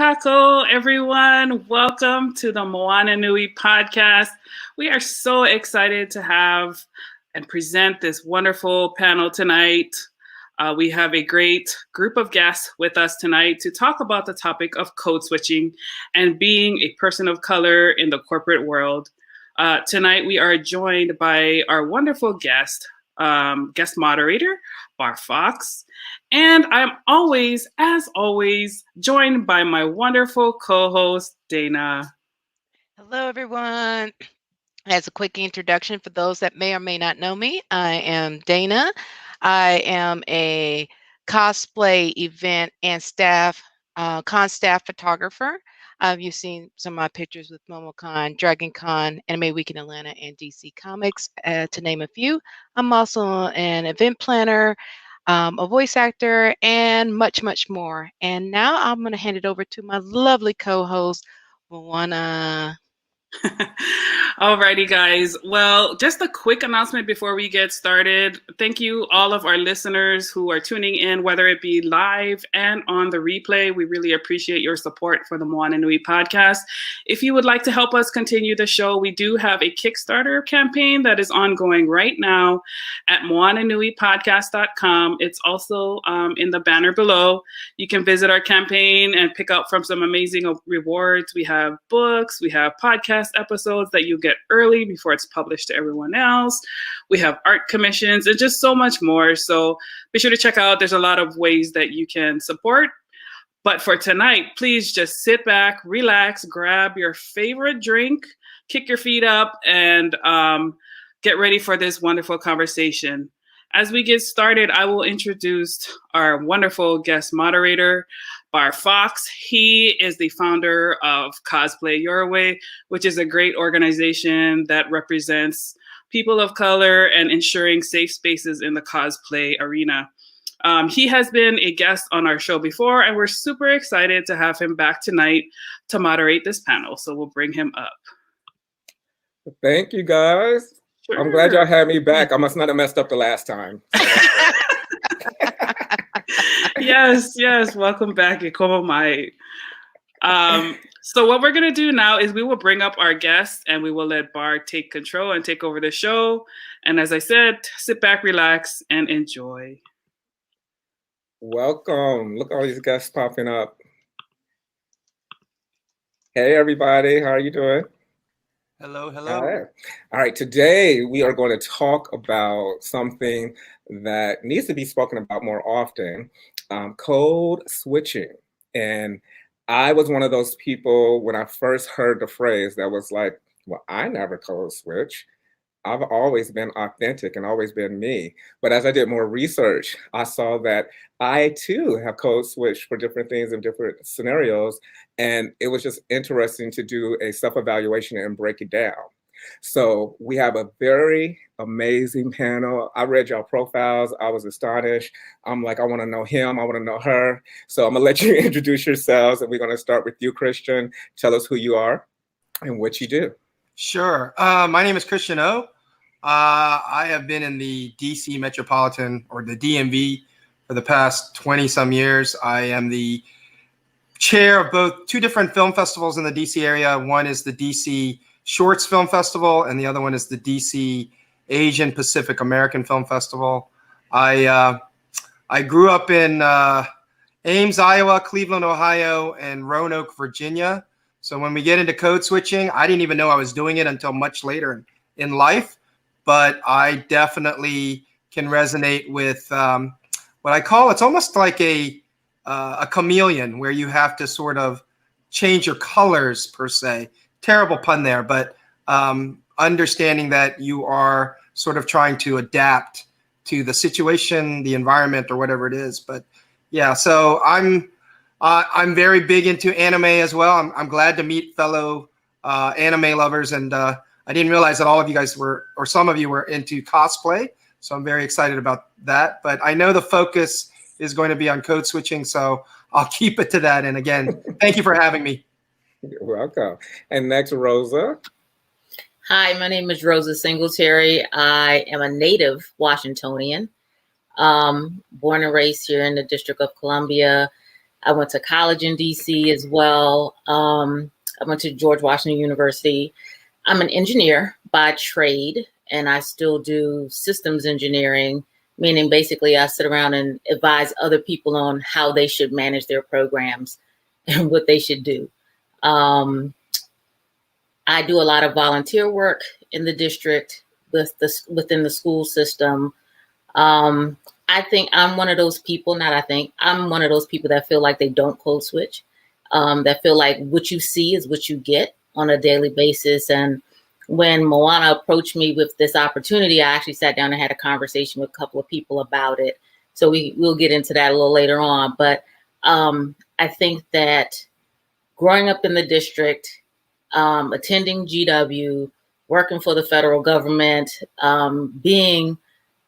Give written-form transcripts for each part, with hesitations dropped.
kako, everyone. Welcome to the Moana Nui Podcast. We are so excited to have and present this wonderful panel tonight. We have a great group of guests with us tonight to talk about the topic of code switching and being a person of color in the corporate world. Tonight, we are joined by our wonderful guest moderator, Bar Fox. And I'm always, as always, joined by my wonderful co-host, Dana. Hello, everyone. As a quick introduction for those that may or may not know me, I am Dana. I am a cosplay event and con staff photographer. You've seen some of my pictures with MomoCon, DragonCon, Anime Week in Atlanta, and DC Comics, to name a few. I'm also an event planner, a voice actor, and much, much more. And now I'm going to hand it over to my lovely co-host, Moana. Alrighty, guys. Well, just a quick announcement before we get started. Thank you, all of our listeners who are tuning in, whether it be live and on the replay. We really appreciate your support for the Moana Nui Podcast. If you would like to help us continue the show, we do have a Kickstarter campaign that is ongoing right now at moananuipodcast.com. It's also in the banner below. You can visit our campaign and pick up from some amazing rewards. We have books, we have podcasts, episodes that you get early before it's published to everyone else. We have art commissions and just so much more. So be sure to check out. There's a lot of ways that you can support. But for tonight, please just sit back, relax, grab your favorite drink, kick your feet up, and get ready for this wonderful conversation. As we get started, I will introduce our wonderful guest moderator, Bar Fox. He is the founder of Cosplay Your Way, which is a great organization that represents people of color and ensuring safe spaces in the cosplay arena. He has been a guest on our show before, and we're super excited to have him back tonight to moderate this panel. So we'll bring him up. Thank you, guys. Sure. I'm glad y'all had me back. I must not have messed up the last time. Yes. Welcome back. So what we're going to do now is we will bring up our guests and we will let Bar take control and take over the show. And as I said, sit back, relax, and enjoy. Welcome. Look at all these guests popping up. Hey, everybody. How are you doing? Hello. All right. Today, we are going to talk about something that needs to be spoken about more often, code switching. And I was one of those people when I first heard the phrase that was like, well, I never code switch. I've always been authentic and always been me. But as I did more research, I saw that I too have code switched for different things in different scenarios. And it was just interesting to do a self-evaluation and break it down. So we have a very amazing panel. I read y'all profiles. I was astonished. I'm like, I want to know him. I want to know her. So I'm going to let you introduce yourselves. And we're going to start with you, Christian. Tell us who you are and what you do. Sure. My name is Christian O. I have been in the DC Metropolitan or the DMV for the past 20 some years. I am the chair of both two different film festivals in the DC area. One is the DC Shorts Film Festival, and the other one is the DC Asian Pacific American Film Festival. I grew up in Ames, Iowa, Cleveland, Ohio, and Roanoke, Virginia. So when we get into code switching, I didn't even know I was doing it until much later in life. But I definitely can resonate with what I call, it's almost like a chameleon where you have to sort of change your colors per se. Terrible pun there, but understanding that you are sort of trying to adapt to the situation, the environment, or whatever it is. But yeah, so I'm very big into anime as well. I'm glad to meet fellow anime lovers, and I didn't realize that all of you guys were, or some of you were into cosplay. So I'm very excited about that. But I know the focus is going to be on code switching, so I'll keep it to that. And again, thank you for having me. You're welcome. And next, Rosa. Hi, my name is Rosa Singletary. I am a native Washingtonian, born and raised here in the District of Columbia. I went to college in DC as well. I went to George Washington University. I'm an engineer by trade, and I still do systems engineering, meaning basically I sit around and advise other people on how they should manage their programs and what they should do. I do a lot of volunteer work in the district within the school system. I think I'm one of those people, I'm one of those people that feel like they don't code switch, that feel like what you see is what you get on a daily basis. And when Moana approached me with this opportunity, I actually sat down and had a conversation with a couple of people about it. So we'll get into that a little later on. But I think that growing up in the district, attending GW, working for the federal government, being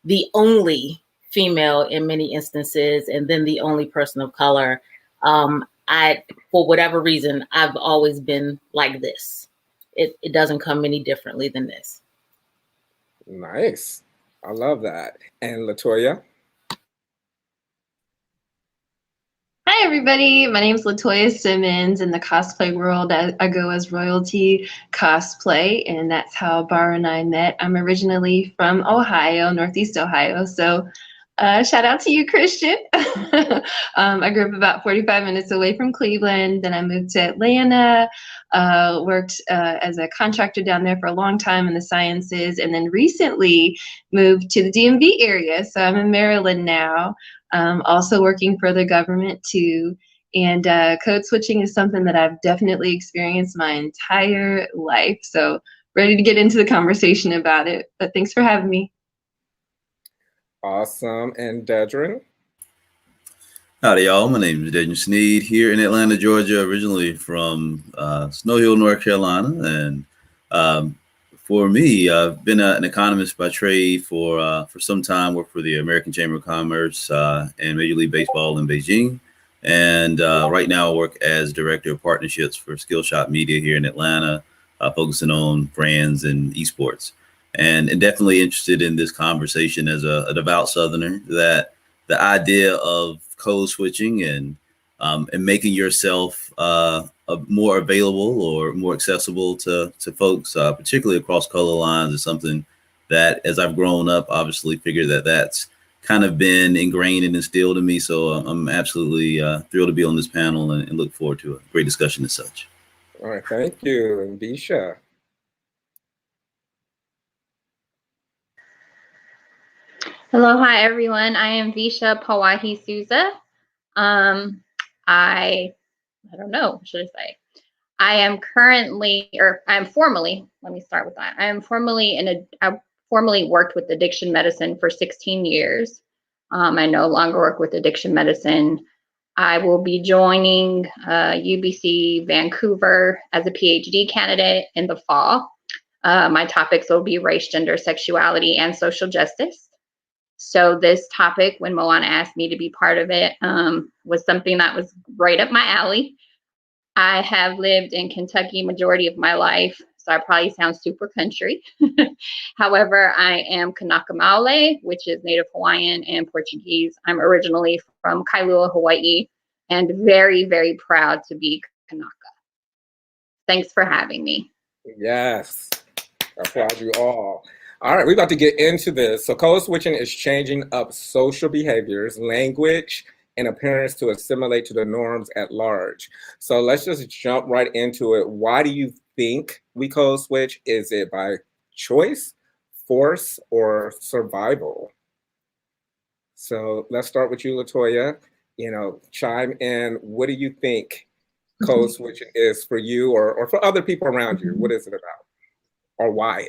the only female in many instances, and then the only person of color, for whatever reason, I've always been like this. It doesn't come any differently than this. Nice. I love that. And LaToya? Hi, everybody. My name is LaToya Simmons. In the cosplay world, I go as Royalty Cosplay, and that's how Bar and I met. I'm originally from Ohio, Northeast Ohio, so shout out to you, Christian. I grew up about 45 minutes away from Cleveland. Then I moved to Atlanta, worked as a contractor down there for a long time in the sciences, and then recently moved to the DMV area. So I'm in Maryland now, also working for the government too. And code switching is something that I've definitely experienced my entire life. So ready to get into the conversation about it. But thanks for having me. Awesome. And Dedrin? Howdy, y'all. My name is Dedrin Sneed here in Atlanta, Georgia, originally from Snow Hill, North Carolina. And for me, I've been an economist by trade for some time, worked for the American Chamber of Commerce and Major League Baseball in Beijing. And right now I work as Director of Partnerships for Skillshop Media here in Atlanta, focusing on brands and esports. And definitely interested in this conversation as a devout Southerner, that the idea of code switching and making yourself more available or more accessible to folks, particularly across color lines, is something that, as I've grown up, obviously figured that's kind of been ingrained and instilled in me. So I'm absolutely thrilled to be on this panel and look forward to a great discussion as such. All right, thank you. And Visha? Hello, hi everyone. I am Visha Pawahi Souza. I don't know, what should I say? I am currently, or I'm formally, let me start with that. I formally worked with addiction medicine for 16 years. I no longer work with addiction medicine. I will be joining UBC Vancouver as a PhD candidate in the fall. My topics will be race, gender, sexuality, and social justice. So this topic, when Moana asked me to be part of it, was something that was right up my alley. I have lived in Kentucky majority of my life, so I probably sound super country. However, I am Kanaka Maole, which is Native Hawaiian and Portuguese. I'm originally from Kailua, Hawaii, and very, very proud to be Kanaka. Thanks for having me. Yes, I applaud you all. All right, we're about to get into this. So code switching is changing up social behaviors, language, and appearance to assimilate to the norms at large. So let's just jump right into it. Why do you think we code switch? Is it by choice, force, or survival? So let's start with you, LaToya. Chime in. What do you think code switching is for you or for other people around you? What is it about? Or why?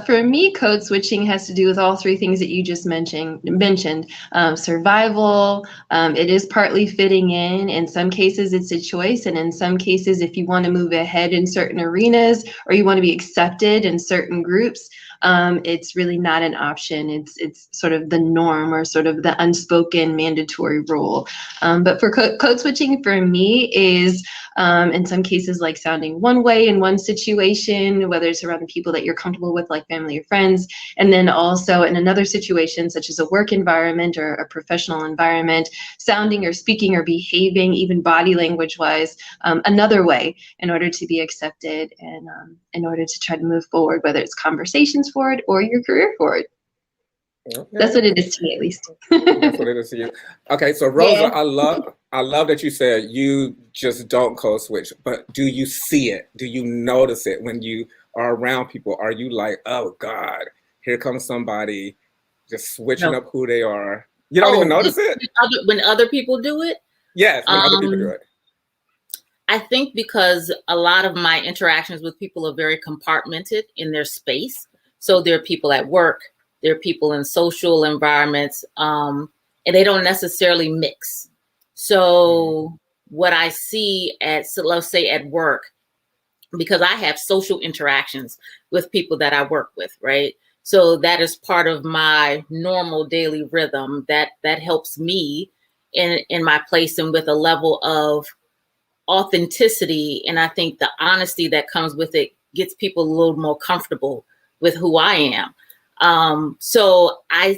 For me, code switching has to do with all three things that you just mentioned. Survival, it is partly fitting in some cases it's a choice, and in some cases if you want to move ahead in certain arenas or you want to be accepted in certain groups, it's really not an option. It's sort of the norm or sort of the unspoken mandatory rule. But for code switching for me is in some cases like sounding one way in one situation, whether it's around the people that you're comfortable with with like family or friends. And then also in another situation, such as a work environment or a professional environment, sounding or speaking or behaving, even body language wise, another way in order to be accepted and in order to try to move forward, whether it's conversations forward or your career forward. Okay. That's what it is to me, at least. That's what it is to you. Okay, so Rosa, Yeah. I love that you said you just don't code switch, but do you see it? Do you notice it when you are around people? Are you like, oh God, here comes somebody just switching up who they are? You don't even notice it? When other people do it? Yes, when other people do it. I think because a lot of my interactions with people are very compartmented in their space. So there are people at work, there are people in social environments, and they don't necessarily mix. So what I see so let's say at work, because I have social interactions with people that I work with, right? So that is part of my normal daily rhythm that helps me in my place and with a level of authenticity. And I think the honesty that comes with it gets people a little more comfortable with who I am. So I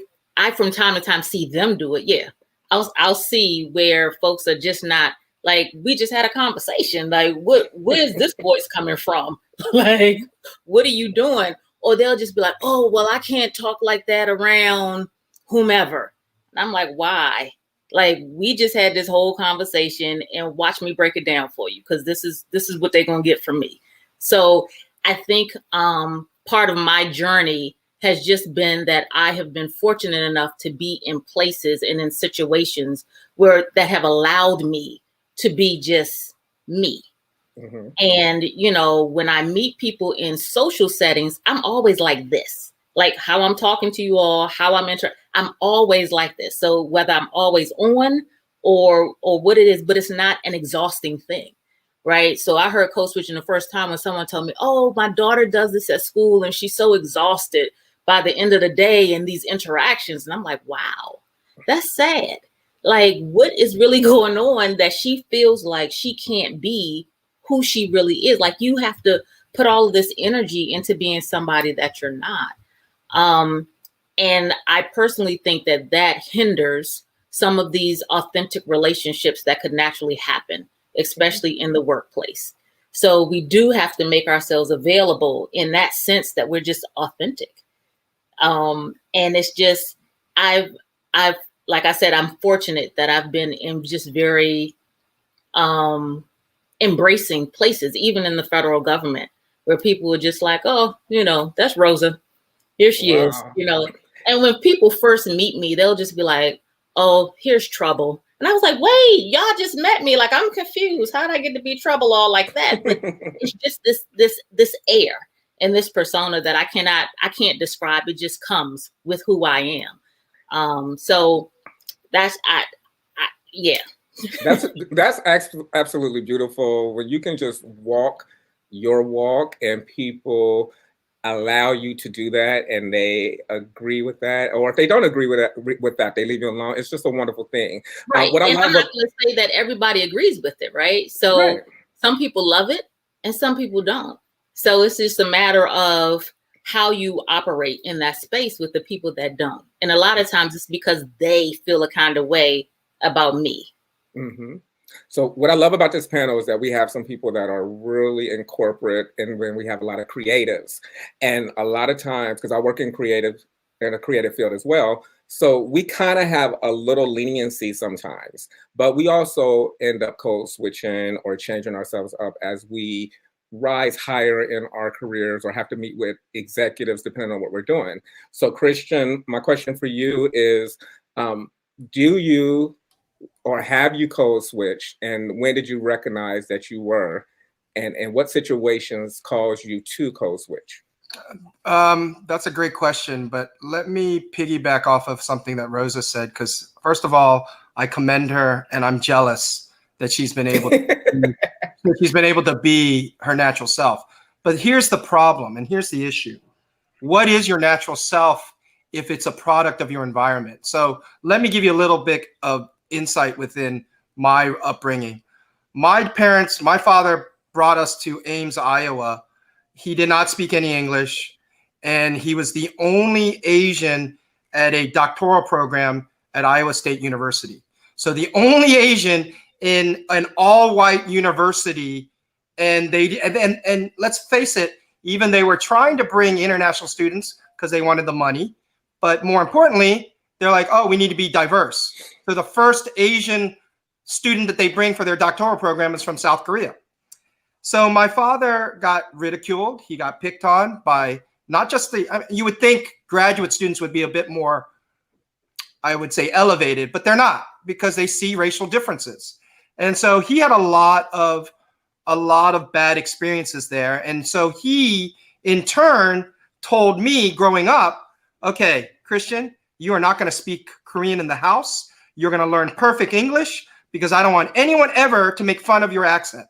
from time to time see them do it. Yeah. I'll see where folks are just not like, we just had a conversation. Like, where's this voice coming from? Like, what are you doing? Or they'll just be like, oh, well, I can't talk like that around whomever. And I'm like, why? Like, we just had this whole conversation and watch me break it down for you, because this is what they're gonna get from me. So I think part of my journey has just been that I have been fortunate enough to be in places and in situations that have allowed me to be just me. Mm-hmm. And, you know, when I meet people in social settings, I'm always like this, like how I'm talking to you all, how I'm always like this. So whether I'm always on or what it is, but it's not an exhausting thing. Right. So I heard code switching the first time when someone told me, oh, my daughter does this at school and she's so exhausted by the end of the day in these interactions. And I'm like, wow, that's sad. Like, what is really going on that she feels like she can't be who she really is? Like, you have to put all of this energy into being somebody that you're not. And I personally think that hinders some of these authentic relationships that could naturally happen, especially in the workplace. So we do have to make ourselves available in that sense that we're just authentic. And it's just, I've, like I said, I'm fortunate that I've been in just very embracing places, even in the federal government, where people were just like, oh, you know, that's Rosa. Here she is, you know. And when people first meet me, they'll just be like, oh, here's trouble. And I was like, wait, y'all just met me. Like, I'm confused. How did I get to be trouble all like that? But it's just this air and this persona that I can't describe. It just comes with who I am. So that's, yeah. That's absolutely beautiful when you can just walk your walk and people allow you to do that and they agree with that, or if they don't agree with that, they leave you alone. It's just a wonderful thing. Right. And I'm not going to say that everybody agrees with it, right? So some people love it and some people don't. So it's just a matter of how you operate in that space with the people that don't. And a lot of times it's because they feel a kind of way about me. Mm-hmm. So what I love about this panel is that we have some people that are really in corporate, and when we have a lot of creatives, and a lot of times, because I work in a creative field as well, so we kind of have a little leniency sometimes, but we also end up code switching or changing ourselves up as we rise higher in our careers or have to meet with executives depending on what we're doing. So Christian, my question for you is, do you or have you code switched, and when did you recognize that you were, and what situations caused you to code switch? That's a great question, but let me piggyback off of something that Rosa said, because first of all, I commend her and I'm jealous that she's been able to be her natural self. But here's the problem, and here's the issue. What is your natural self if it's a product of your environment? So let me give you a little bit of insight within my upbringing. My father brought us to Ames, Iowa. He did not speak any English. and he was the only Asian at a doctoral program at Iowa State University. So the only Asian in an all-white university, and let's face it, even they were trying to bring international students because they wanted the money, but more importantly, they're like, oh, we need to be diverse. So the first Asian student that they bring for their doctoral program is from South Korea. So my father got ridiculed. He got picked on by not just you would think graduate students would be a bit more, I would say, elevated, but they're not, because they see racial differences. And so he had a lot of bad experiences there. And so he, in turn, told me growing up, okay, Christian, you are not going to speak Korean in the house. You're going to learn perfect English, because I don't want anyone ever to make fun of your accent.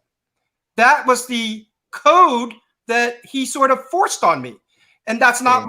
That was the code that he sort of forced on me. And that's not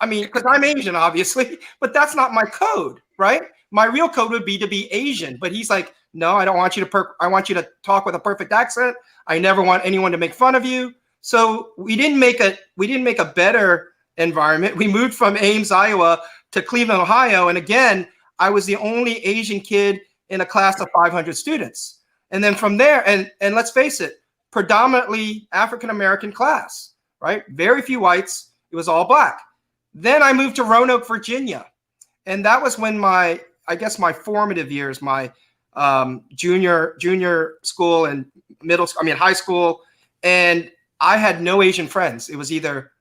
because I'm Asian, obviously, but that's not my code, right? My real code would be to be Asian. But he's like, no, I don't want you to, I want you to talk with a perfect accent. I never want anyone to make fun of you. So we didn't make a better environment. We moved from Ames, Iowa to Cleveland, Ohio. And again, I was the only Asian kid in a class of 500 students. And then from there, and let's face it, predominantly African-American class, right? Very few whites. It was all black. Then I moved to Roanoke, Virginia. And that was when my formative years, my junior school and high school. And I had no Asian friends. It was either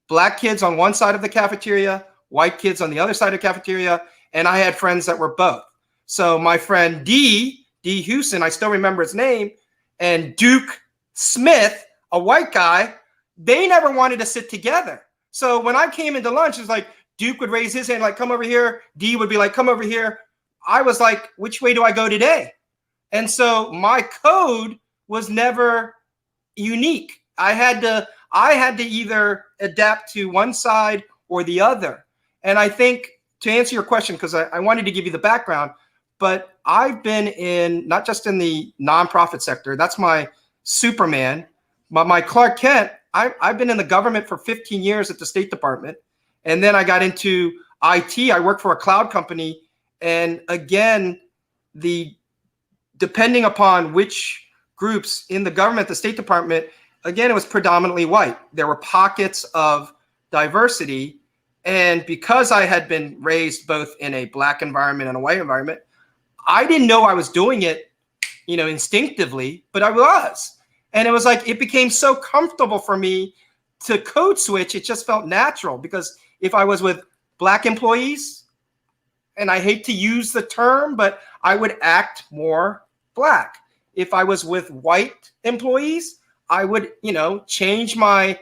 black kids on one side of the cafeteria, white kids on the other side of the cafeteria. And I had friends that were both. So my friend D Houston, I still remember his name, and Duke Smith, a white guy, they never wanted to sit together. So when I came into lunch, it's like Duke would raise his hand, like, come over here. D would be like, come over here. I was like, which way do I go today? And so my code was never unique. I had to either adapt to one side or the other. And I think, to answer your question, because I wanted to give you the background, but I've been in, not just in the nonprofit sector, that's my Superman, but my Clark Kent, I've been in the government for 15 years at the State Department. And then I got into IT. I worked for a cloud company. And again, depending upon which groups in the government, the State Department, again, it was predominantly white. There were pockets of diversity. And because I had been raised both in a black environment and a white environment, I didn't know I was doing it, instinctively, but I was. And it was like, it became so comfortable for me to code switch. It just felt natural, because if I was with black employees, and I hate to use the term, but I would act more black. If I was with white employees, I would, change my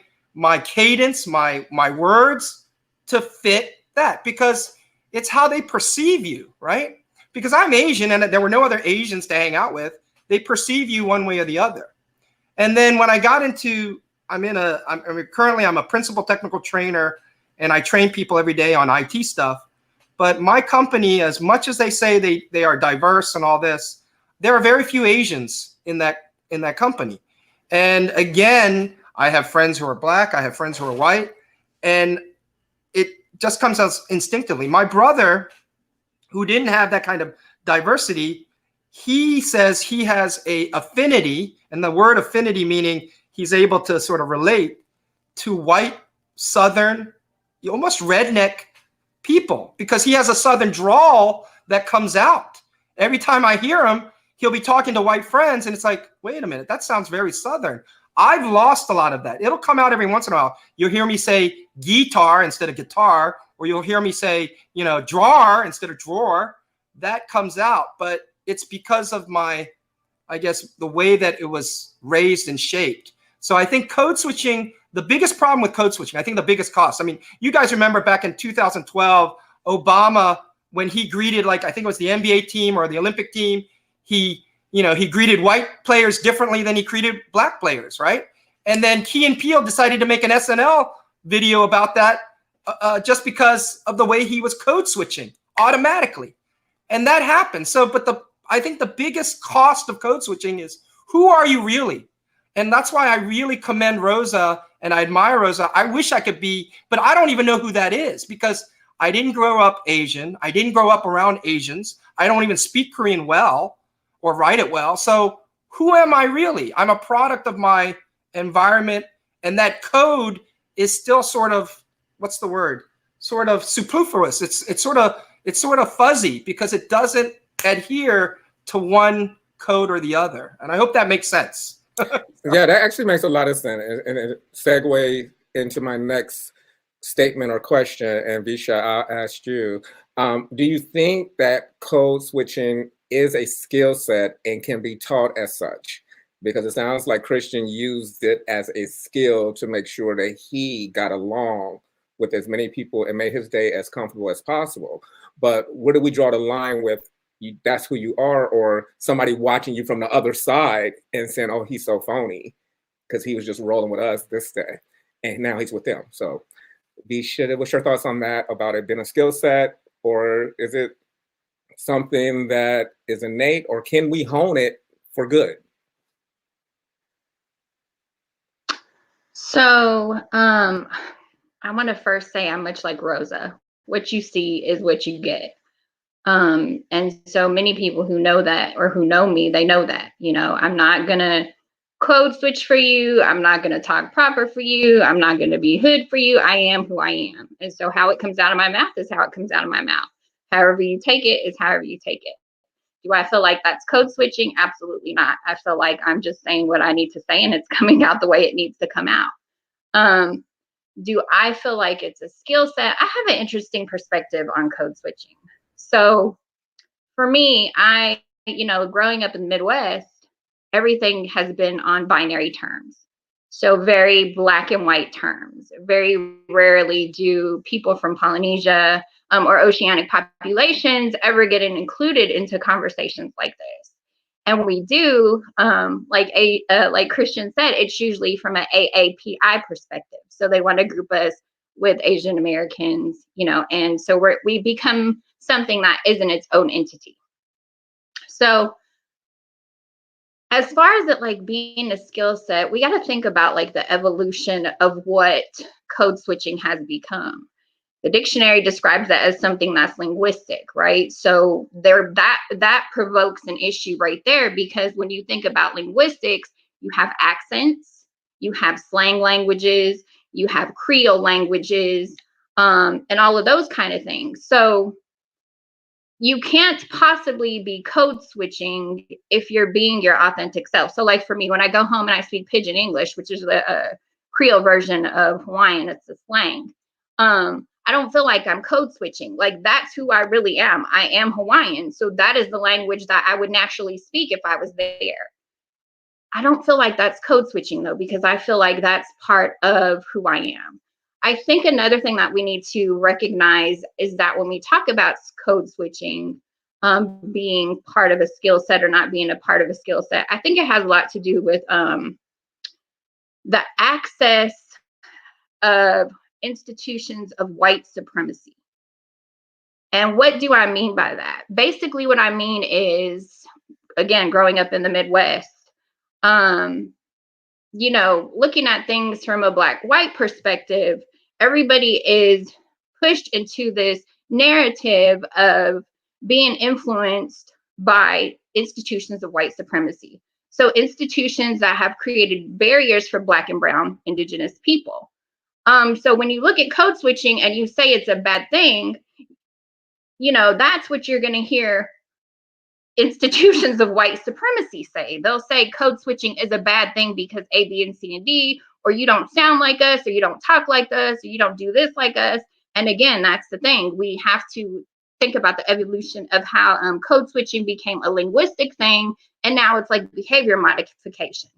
cadence, my words to fit that, because it's how they perceive you, right? Because I'm Asian and there were no other Asians to hang out with. They perceive you one way or the other. And then when I got into, currently I'm a principal technical trainer, and I train people every day on IT stuff. But my company, as much as they say they are diverse and all this, there are very few Asians in that company. And again, I have friends who are black, I have friends who are white, and it just comes out instinctively. My brother, who didn't have that kind of diversity, he says he has a affinity, and the word affinity meaning he's able to sort of relate to white, Southern, almost redneck people, because he has a Southern drawl that comes out. Every time I hear him, he'll be talking to white friends, and it's like, wait a minute, that sounds very Southern. I've lost a lot of that. It'll come out every once in a while. You'll hear me say guitar instead of guitar, or you'll hear me say, drawer instead of drawer. That comes out, but it's because of my, I guess, the way that it was raised and shaped. So I think code switching, the biggest problem with code switching, I think the biggest cost, you guys remember back in 2012, Obama, when he greeted, I think it was the NBA team or the Olympic team, he greeted white players differently than he greeted black players, right? And then Key and Peele decided to make an SNL video about that just because of the way he was code switching automatically. And that happened. So, but I think the biggest cost of code switching is, who are you really? And that's why I really commend Rosa and I admire Rosa. I wish I could be, but I don't even know who that is because I didn't grow up Asian. I didn't grow up around Asians. I don't even speak Korean well or write it well. So who am I really? I'm a product of my environment, and that code is still sort of, what's the word? Sort of superfluous. It's sort of fuzzy because it doesn't adhere to one code or the other. And I hope that makes sense. Yeah, that actually makes a lot of sense. And it segue into my next statement or question. And Visha, I'll ask you, do you think that code switching is a skill set and can be taught as such? Because it sounds like Christian used it as a skill to make sure that he got along with as many people and made his day as comfortable as possible. But where do we draw the line with that's who you are, or somebody watching you from the other side and saying, oh, he's so phony because he was just rolling with us this day and now he's with them? So Visha, what's your thoughts on that, about it being a skill set, or is it something that is innate, or can we hone it for good? So I want to first say I'm much like Rosa. What you see is what you get. And so many people who know that, or who know me, they know that, you know, I'm not going to code switch for you. I'm not going to talk proper for you. I'm not going to be hood for you. I am who I am. And so how it comes out of my mouth is how it comes out of my mouth. However you take it is however you take it. Do I feel like that's code switching? Absolutely not. I feel like I'm just saying what I need to say and it's coming out the way it needs to come out. Do I feel like it's a skill set? I have an interesting perspective on code switching. So for me, growing up in the Midwest, everything has been on binary terms. So very black and white terms. Very rarely do people from Polynesia or oceanic populations ever get included into conversations like this. And when we do, like Christian said, it's usually from an AAPI perspective. So they want to group us with Asian Americans, and so we become something that isn't its own entity. So as far as it like being a skill set, we got to think about like the evolution of what code switching has become. The dictionary describes that as something that's linguistic, right? So that provokes an issue right there, because when you think about linguistics, you have accents, you have slang languages, you have Creole languages, and all of those kind of things. So you can't possibly be code switching if you're being your authentic self. So like for me, when I go home and I speak Pidgin English, which is the Creole version of Hawaiian, it's a slang. I don't feel like I'm code switching. Like that's who I really am. I am Hawaiian. So that is the language that I would naturally speak if I was there. I don't feel like that's code switching though, because I feel like that's part of who I am. I think another thing that we need to recognize is that when we talk about code switching, being part of a skill set or not being a part of a skill set, I think it has a lot to do with the access of institutions of white supremacy. And what do I mean by that? Basically, what I mean is, again, growing up in the Midwest, looking at things from a black-white perspective, everybody is pushed into this narrative of being influenced by institutions of white supremacy. So institutions that have created barriers for Black and Brown indigenous people. So when you look at code switching and you say it's a bad thing, that's what you're going to hear institutions of white supremacy say. They'll say code switching is a bad thing because A, B, and C, and D, or you don't sound like us, or you don't talk like us, or you don't do this like us. And again, that's the thing. We have to think about the evolution of how code switching became a linguistic thing, and now it's like behavior modification.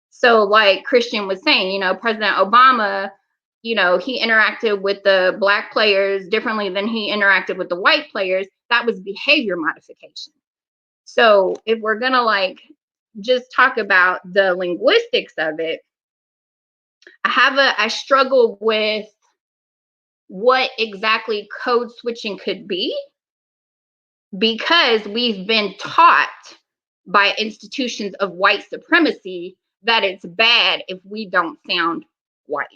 So like Christian was saying, President Obama, he interacted with the Black players differently than he interacted with the white players. That was behavior modification. So if we're going to just talk about the linguistics of it, I struggle with what exactly code switching could be, because we've been taught by institutions of white supremacy that it's bad if we don't sound white,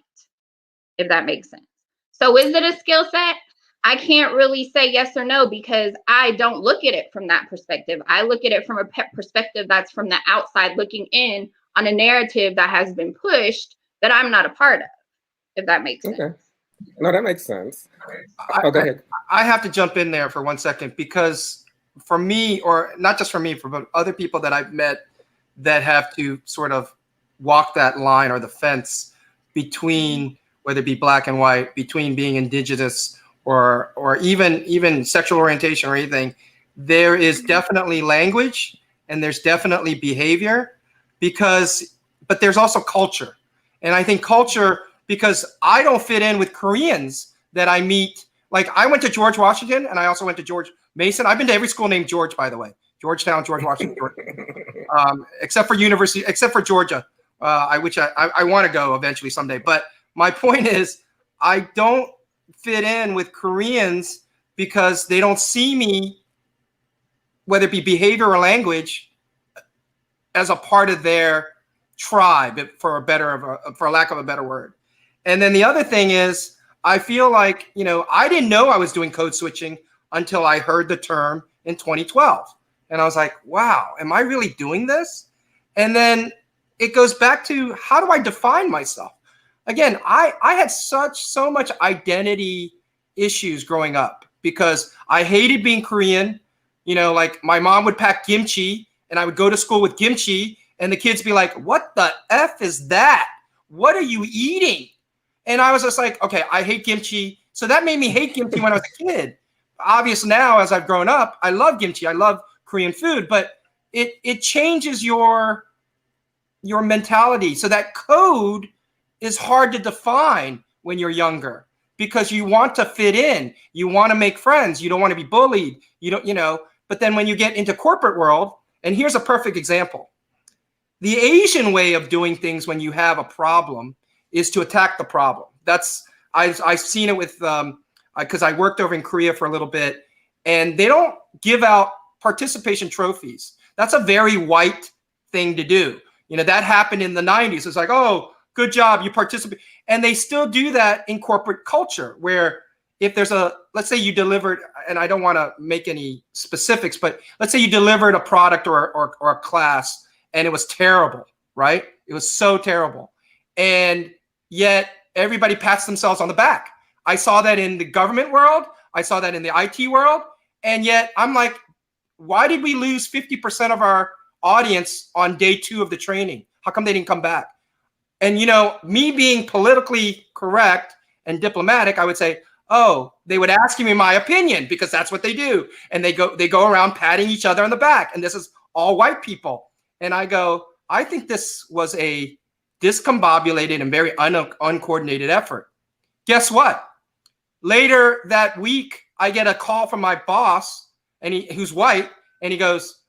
if that makes sense. So is it a skill set? I can't really say yes or no because I don't look at it from that perspective. I look at it from a perspective that's from the outside looking in on a narrative that has been pushed that I'm not a part of, if that makes sense. Okay. No, that makes sense. Go ahead. I have to jump in there for 1 second because for me, or not just for me, but other people that I've met that have to sort of walk that line or the fence between whether it be black and white, between being indigenous or even sexual orientation or anything, there is definitely language and there's definitely behavior but there's also culture. And I think culture, because I don't fit in with Koreans that I meet. Like I went to George Washington and I also went to George Mason. I've been to every school named George, by the way. Georgetown, George Washington, except for Georgia, which I want to go eventually someday. But my point is, I don't fit in with Koreans because they don't see me, whether it be behavior or language, as a part of their tribe, for lack of a better word. And then the other thing is, I feel like, I didn't know I was doing code switching until I heard the term in 2012. And I was like, wow, am I really doing this? And then it goes back to, how do I define myself? Again, I had so much identity issues growing up because I hated being Korean. Like my mom would pack kimchi and I would go to school with kimchi and the kids be like, what the F is that? What are you eating? And I was just like, okay, I hate kimchi. So that made me hate kimchi when I was a kid. Obviously now, as I've grown up, I love kimchi. I love Korean food, but it changes your mentality. So that code is hard to define when you're younger because you want to fit in. You want to make friends. You don't want to be bullied. But then when you get into corporate world, and here's a perfect example. The Asian way of doing things when you have a problem is to attack the problem. I've seen it with, because I worked over in Korea for a little bit, and they don't give out participation trophies. That's a very white thing to do. That happened in the 90s. It's like, oh, good job, you participate. And they still do that in corporate culture where if there's let's say you delivered, and I don't want to make any specifics, but let's say you delivered a product or a class and it was terrible, right? It was so terrible. And yet everybody pats themselves on the back. I saw that in the government world. I saw that in the IT world. And yet I'm like, why did we lose 50% of our audience on day 2 of the training? How come they didn't come back? And, me being politically correct and diplomatic, I would say, oh, they would ask me my opinion because that's what they do. And they go around patting each other on the back. And this is all white people. And I go, I think this was a discombobulated and very uncoordinated effort. Guess what? Later that week, I get a call from my boss, and who's white, and he goes,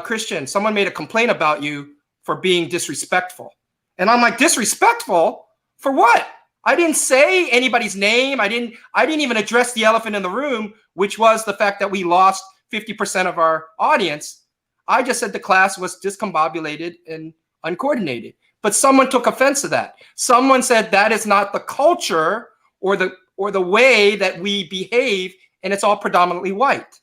Christian, someone made a complaint about you for being disrespectful. And I'm like, disrespectful? For what? I didn't say anybody's name. I didn't even address the elephant in the room, which was the fact that we lost 50% of our audience. I just said the class was discombobulated and uncoordinated. But someone took offense to that. Someone said that is not the culture or the way that we behave, and it's all predominantly white.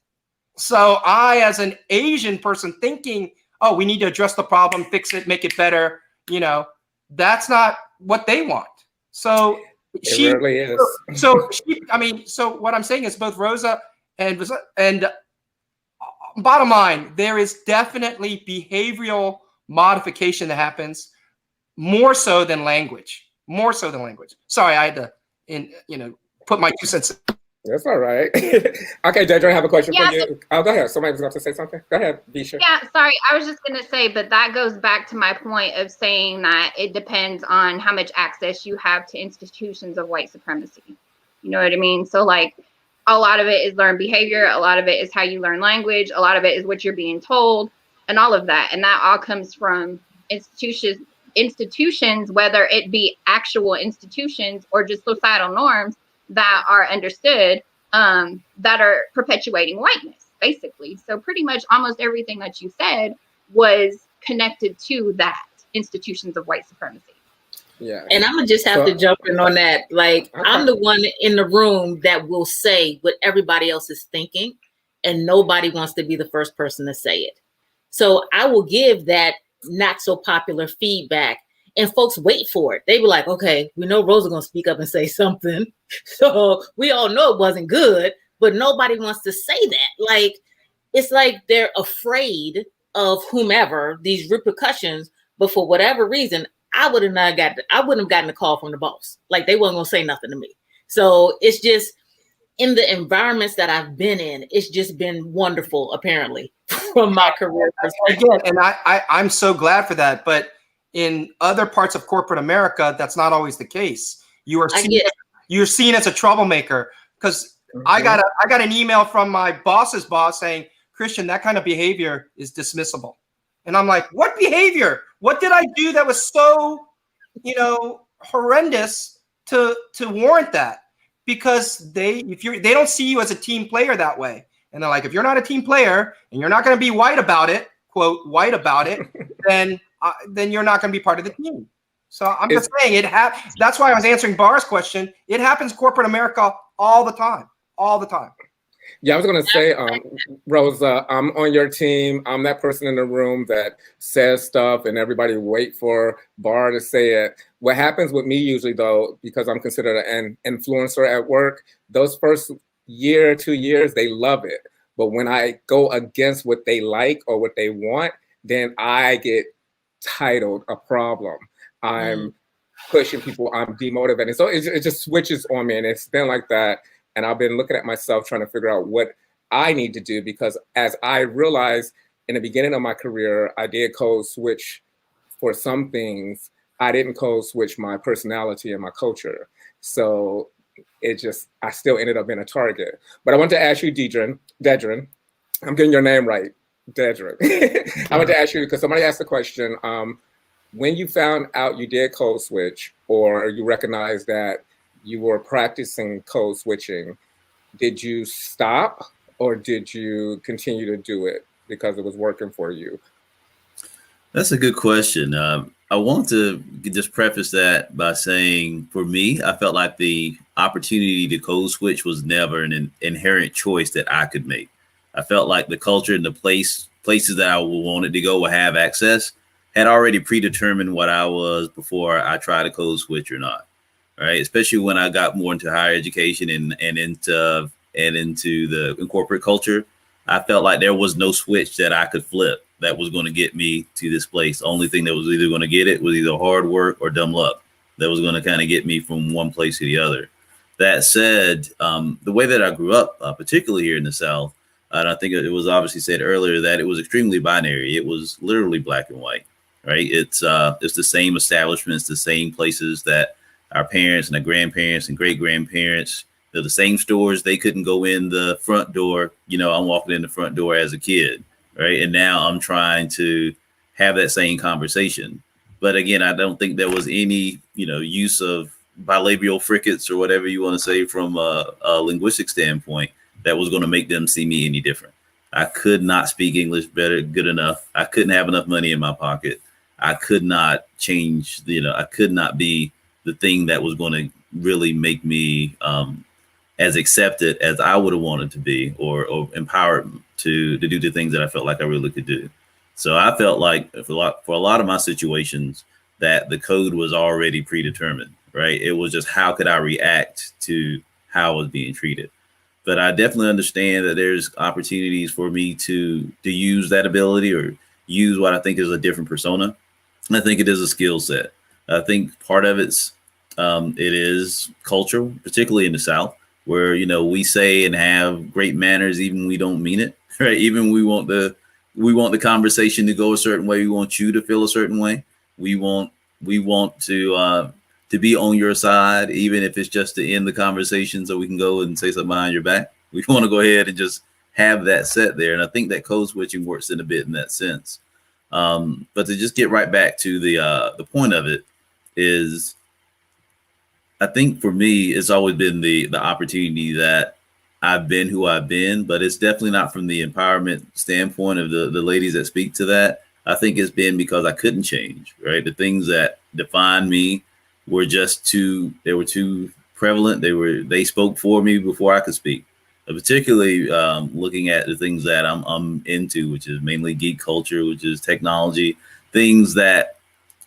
So I, as an Asian person thinking, oh, we need to address the problem, fix it, make it better, that's not what they want. So it really is. So what I'm saying is both Rosa and bottom line, there is definitely behavioral modification that happens more so than language. Sorry, I had to, put my 2 cents in. That's all right. Okay, Deidre, I have a question for you. Oh, go ahead. Somebody was about to say something. Go ahead, Bisha. Yeah, sorry. I was just going to say, but that goes back to my point of saying that it depends on how much access you have to institutions of white supremacy. You know what I mean? So, like, a lot of it is learned behavior. A lot of it is how you learn language. A lot of it is what you're being told and all of that. And that all comes from institutions, whether it be actual institutions or just societal norms that are understood, that are perpetuating whiteness, basically. So pretty much almost everything that you said was connected to that, institutions of white supremacy. Yeah. And I'm gonna just have to jump in on that. Like, okay. I'm the one in the room that will say what everybody else is thinking, and nobody wants to be the first person to say it. So I will give that not so popular feedback, and folks wait for it. They be like, okay, we know Rosa gonna speak up and say something. So we all know it wasn't good, but nobody wants to say that. Like, it's like they're afraid of whomever, these repercussions, but for whatever reason, I wouldn't have gotten a call from the boss. Like, they wasn't gonna say nothing to me. So it's just, in the environments that I've been in, it's just been wonderful, apparently, from my career perspective. Again, and I'm so glad for that. But in other parts of corporate America, that's not always the case. You're seen as a troublemaker, because I got an email from my boss's boss saying, Christian, that kind of behavior is dismissible. And I'm like, what behavior? What did I do that was so, horrendous to warrant that? Because they don't see you as a team player that way. And they're like, if you're not a team player and you're not going to be white about it, quote, white about it, then you're not going to be part of the team. So I'm just saying that's why I was answering Bar's question. It happens in corporate America all the time. Yeah, I was going to say, Rosa, I'm on your team. I'm that person in the room that says stuff and everybody wait for Bar to say it. What happens with me usually, though, because I'm considered an influencer at work, those first year, 2 years, they love it. But when I go against what they like or what they want, then I get titled a problem. I'm pushing people. I'm demotivated. So it just switches on me. And it's been like that. And I've been looking at myself trying to figure out what I need to do, because as I realized in the beginning of my career, I did code switch for some things. I didn't code switch my personality and my culture. So I still ended up being a target. But I want to ask you, Dedrin, I'm getting your name right, Dedrin. I want to ask you, because somebody asked the question, when you found out you did code switch, or you recognized that you were practicing code switching, did you stop or did you continue to do it because it was working for you? That's a good question. I want to just preface that by saying, for me, I felt like the opportunity to code switch was never an inherent choice that I could make. I felt like the culture and the places that I wanted to go or have access had already predetermined what I was before I tried to code switch or not. Right, especially when I got more into higher education and into the corporate culture, I felt like there was no switch that I could flip that was going to get me to this place. The only thing that was either going to get it was either hard work or dumb luck that was going to kind of get me from one place to the other. That said, the way that I grew up, particularly here in the South, and I think it was obviously said earlier that it was extremely binary. It was literally black and white. Right, it's the same establishments, the same places that our parents and our grandparents and great grandparents, they're the same stores. They couldn't go in the front door. I'm walking in the front door as a kid. Right. And now I'm trying to have that same conversation. But again, I don't think there was any, use of bilabial fricates or whatever you want to say from a linguistic standpoint that was going to make them see me any different. I could not speak English good enough. I couldn't have enough money in my pocket. I could not change, I could not be the thing that was going to really make me as accepted as I would have wanted to be, or empowered to do the things that I felt like I really could do. So I felt like for a lot of my situations that the code was already predetermined, right? It was just how could I react to how I was being treated. But I definitely understand that there's opportunities for me to use that ability or use what I think is a different persona. I think it is a skill set. I think part of it is cultural, particularly in the South, where, we say and have great manners, even when we don't mean it, right? Even we want the conversation to go a certain way. We want you to feel a certain way. We want to be on your side, even if it's just to end the conversation so we can go and say something behind your back. We want to go ahead and just have that set there. And I think that code switching works in a bit in that sense. But to just get right back to the point of it is, I think for me, it's always been the opportunity that I've been who I've been, but it's definitely not from the empowerment standpoint of the ladies that speak to that. I think it's been because I couldn't change, right? The things that define me were just they were too prevalent. They spoke for me before I could speak. Particularly looking at the things that I'm into, which is mainly geek culture, which is technology, things that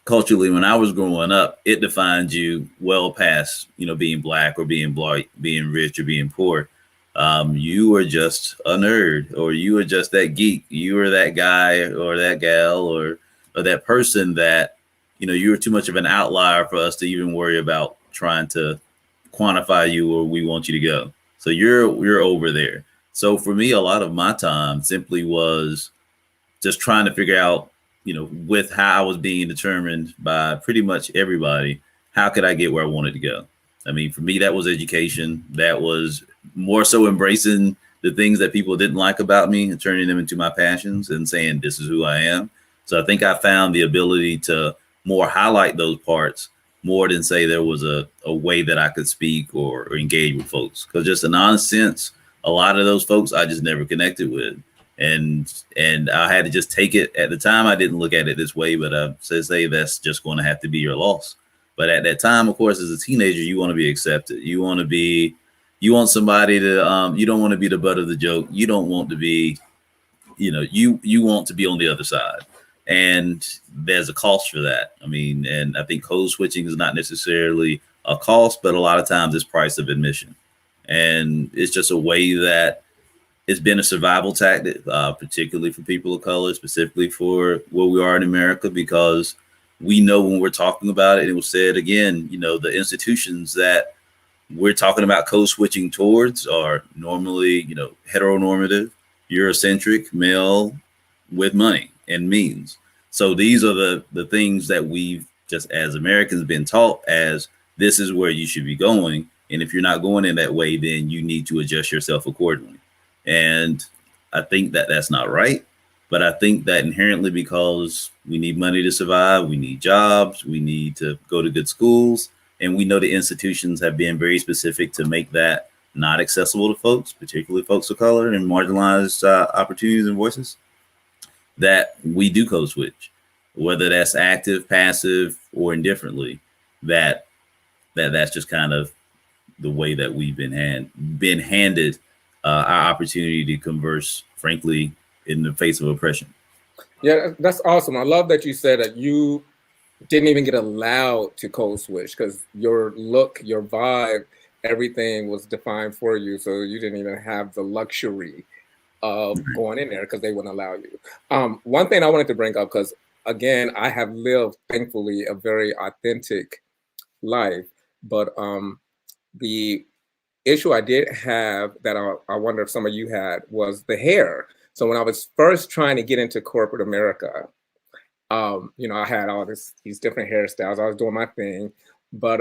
culturally, when I was growing up, it defined you well past, being black or being white, being rich or being poor. You were just a nerd, or you were just that geek. You were that guy or that gal or that person that, you were too much of an outlier for us to even worry about trying to quantify you or we want you to go. So you're over there. So for me, a lot of my time simply was just trying to figure out, with how I was being determined by pretty much everybody, how could I get where I wanted to go? I mean, for me, that was education. That was more so embracing the things that people didn't like about me and turning them into my passions and saying, this is who I am. So I think I found the ability to more highlight those parts more than say there was a way that I could speak or engage with folks. Because just in honest sense, a lot of those folks I just never connected with. And I had to just take it. At the time, I didn't look at it this way, but I say that's just going to have to be your loss. But at that time, of course, as a teenager, you want to be accepted. You want somebody to, you don't want to be the butt of the joke. You don't want to be, you want to be on the other side. And there's a cost for that. I mean, and I think code switching is not necessarily a cost, but a lot of times it's price of admission. And it's just a way that it's been a survival tactic, particularly for people of color, specifically for where we are in America, because we know when we're talking about it, and it was said again, the institutions that we're talking about code switching towards are normally, heteronormative, Eurocentric, male with money and means. So these are the things that we've just as Americans been taught as this is where you should be going. And if you're not going in that way, then you need to adjust yourself accordingly. And I think that that's not right. But I think that inherently, because we need money to survive, we need jobs, we need to go to good schools. And we know the institutions have been very specific to make that not accessible to folks, particularly folks of color and marginalized opportunities and voices, that we do code switch, whether that's active, passive, or indifferently, that's just kind of the way that we've been handed our opportunity to converse, frankly, in the face of oppression. Yeah, that's awesome. I love that you said that you didn't even get allowed to code switch because your look, your vibe, everything was defined for you. So you didn't even have the luxury of going in there because they wouldn't allow you. One thing I wanted to bring up, because again, I have lived, thankfully, a very authentic life. But the issue I did have that I wonder if some of you had was the hair. So when I was first trying to get into corporate America, I had all these different hairstyles. I was doing my thing, but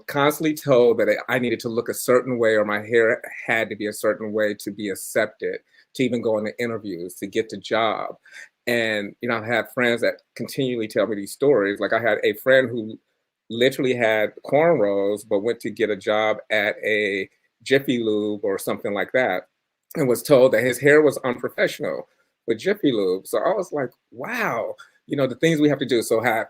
constantly told that I needed to look a certain way or my hair had to be a certain way to be accepted, to even go into interviews, to get the job. And I've had friends that continually tell me these stories. Like I had a friend who literally had cornrows, but went to get a job at a Jiffy Lube or something like that, and was told that his hair was unprofessional with Jiffy Lube. So I was like, wow, the things we have to do. So have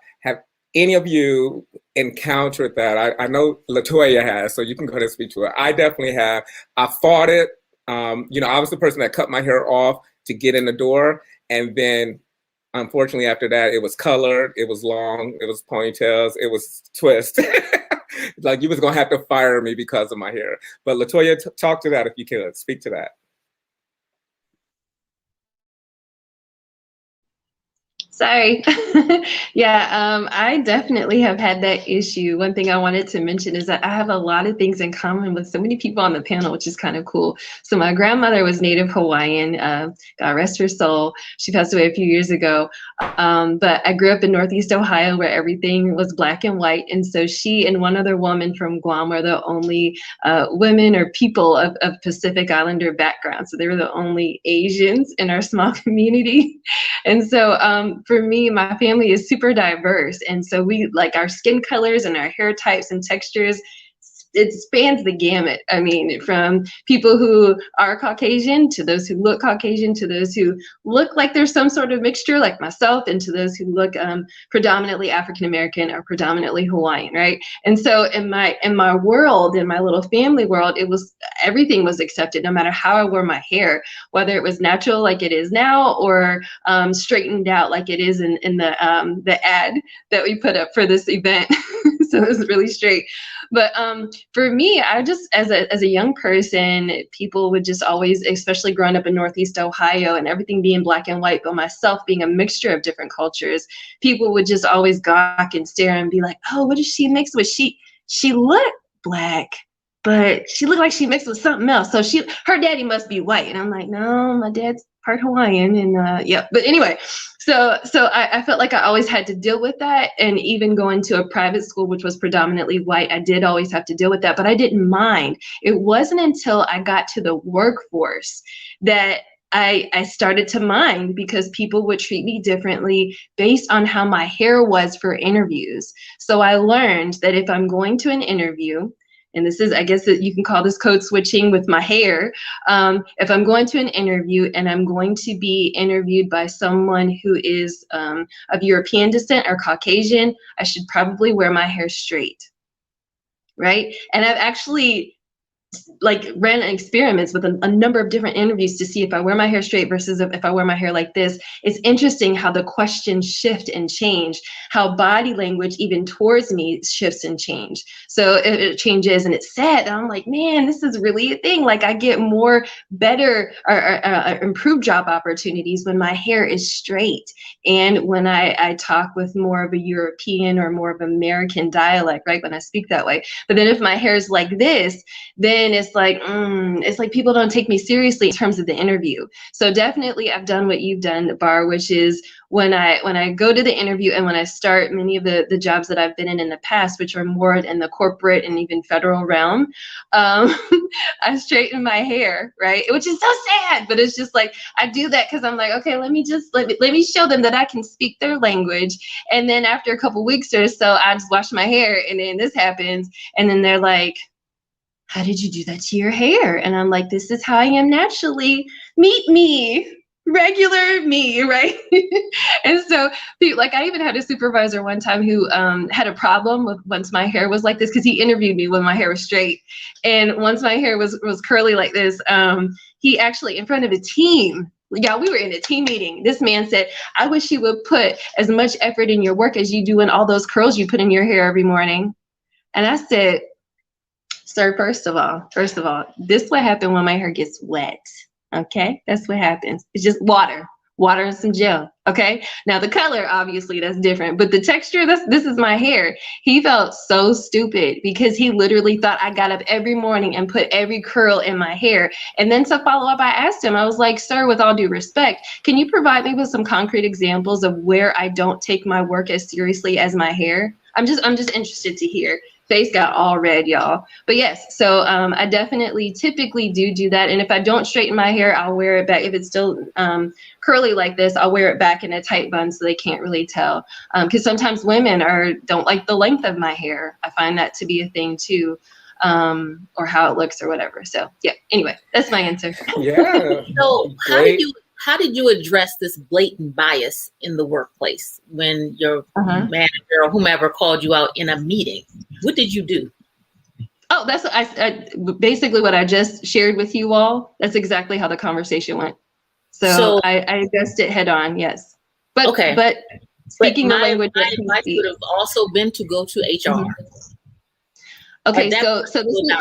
any of you encountered that? I know Latoya has, so you can go ahead and speak to her. I definitely have. I fought it. I was the person that cut my hair off to get in the door. And then unfortunately after that, it was colored, it was long, it was ponytails, it was twist. Like you was gonna have to fire me because of my hair. But Latoya, talk to that if you could, speak to that. Sorry. Yeah, I definitely have had that issue. One thing I wanted to mention is that I have a lot of things in common with so many people on the panel, which is kind of cool. So my grandmother was Native Hawaiian, God rest her soul. She passed away a few years ago. But I grew up in Northeast Ohio where everything was black and white. And so she and one other woman from Guam were the only women or people of Pacific Islander background. So they were the only Asians in our small community. And so for me, my family is super diverse. And so we like our skin colors and our hair types and textures it spans the gamut. I mean, from people who are Caucasian to those who look Caucasian to those who look like there's some sort of mixture like myself, and to those who look predominantly African American or predominantly Hawaiian, right? And so in my world, in my little family world, it was, everything was accepted, no matter how I wore my hair, whether it was natural like it is now or straightened out like it is in the ad that we put up for this event. So it was really straight. But for me, I just, as a young person, people would just always, especially growing up in Northeast Ohio and everything being black and white, but myself being a mixture of different cultures, people would just always gawk and stare and be like, oh, what is she mixed with? She looked black, but she looked like she mixed with something else. So her daddy must be white. And I'm like, no, my dad's part Hawaiian. And yeah, but anyway, so I felt like I always had to deal with that. And even going to a private school, which was predominantly white, I did always have to deal with that, but I didn't mind. It wasn't until I got to the workforce that I started to mind, because people would treat me differently based on how my hair was for interviews. So I learned that if I'm going to an interview, and this is, I guess that you can call this code switching with my hair. If I'm going to an interview and I'm going to be interviewed by someone who is of European descent or Caucasian, I should probably wear my hair straight, right? And I've actually ran experiments with a number of different interviews to see if I wear my hair straight versus if I wear my hair like this. It's interesting how the questions shift and change, how body language even towards me shifts and change. So it changes, and it's sad. And I'm like, man, this is really a thing. Like, I get more better or improved job opportunities when my hair is straight, and when I talk with more of a European or more of American dialect, right? When I speak that way. But then if my hair is like this, then it's like people don't take me seriously in terms of the interview. So definitely I've done what you've done, Bar, which is when I go to the interview and when I start many of the jobs that I've been in the past, which are more in the corporate and even federal realm, I straighten my hair, right? Which is so sad, but it's just like, I do that because I'm like, okay, let me show them that I can speak their language. And then after a couple weeks or so, I just wash my hair, and then this happens. And then they're like, how did you do that to your hair? And I'm like, this is how I am naturally. Meet me, regular me, right? And so, like, I even had a supervisor one time who had a problem with once my hair was like this, because he interviewed me when my hair was straight. And once my hair was curly like this, he actually, in front of a team, yeah, we were in a team meeting. This man said, I wish you would put as much effort in your work as you do in all those curls you put in your hair every morning. And I said, sir, first of all, this what happens when my hair gets wet. Okay, that's what happens. It's just water and some gel. Okay, now the color, obviously that's different, but the texture, this is my hair. He felt so stupid because he literally thought I got up every morning and put every curl in my hair. And then to follow up, I asked him, I was like, sir, with all due respect, can you provide me with some concrete examples of where I don't take my work as seriously as my hair? I'm just interested to hear. Face got all red, y'all. But yes, so I definitely typically do that. And if I don't straighten my hair, I'll wear it back. If it's still curly like this, I'll wear it back in a tight bun so they can't really tell. Because sometimes women don't like the length of my hair. I find that to be a thing too, or how it looks or whatever. So yeah, anyway, that's my answer. Yeah. So how did you address this blatant bias in the workplace when your manager or whomever called you out in a meeting? What did you do? Oh, that's I basically what I just shared with you all. That's exactly how the conversation went. So I addressed it head on. Yes, but okay. But speaking the language, my advice would have also been to go to HR. Okay, so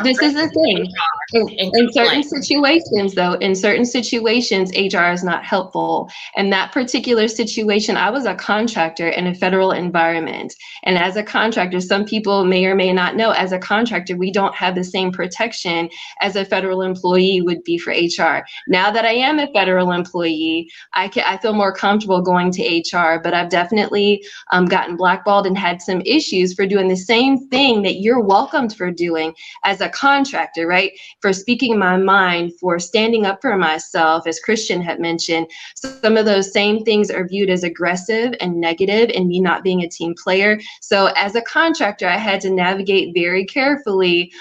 this is the thing. In certain situations, though, HR is not helpful. In that particular situation, I was a contractor in a federal environment. And as a contractor, some people may or may not know, as a contractor, we don't have the same protection as a federal employee would be for HR. Now that I am a federal employee, I feel more comfortable going to HR, but I've definitely gotten blackballed and had some issues for doing the same thing that you're welcome for doing as a contractor, right? For speaking my mind, for standing up for myself, as Christian had mentioned. Some of those same things are viewed as aggressive and negative, and me not being a team player. So as a contractor, I had to navigate very carefully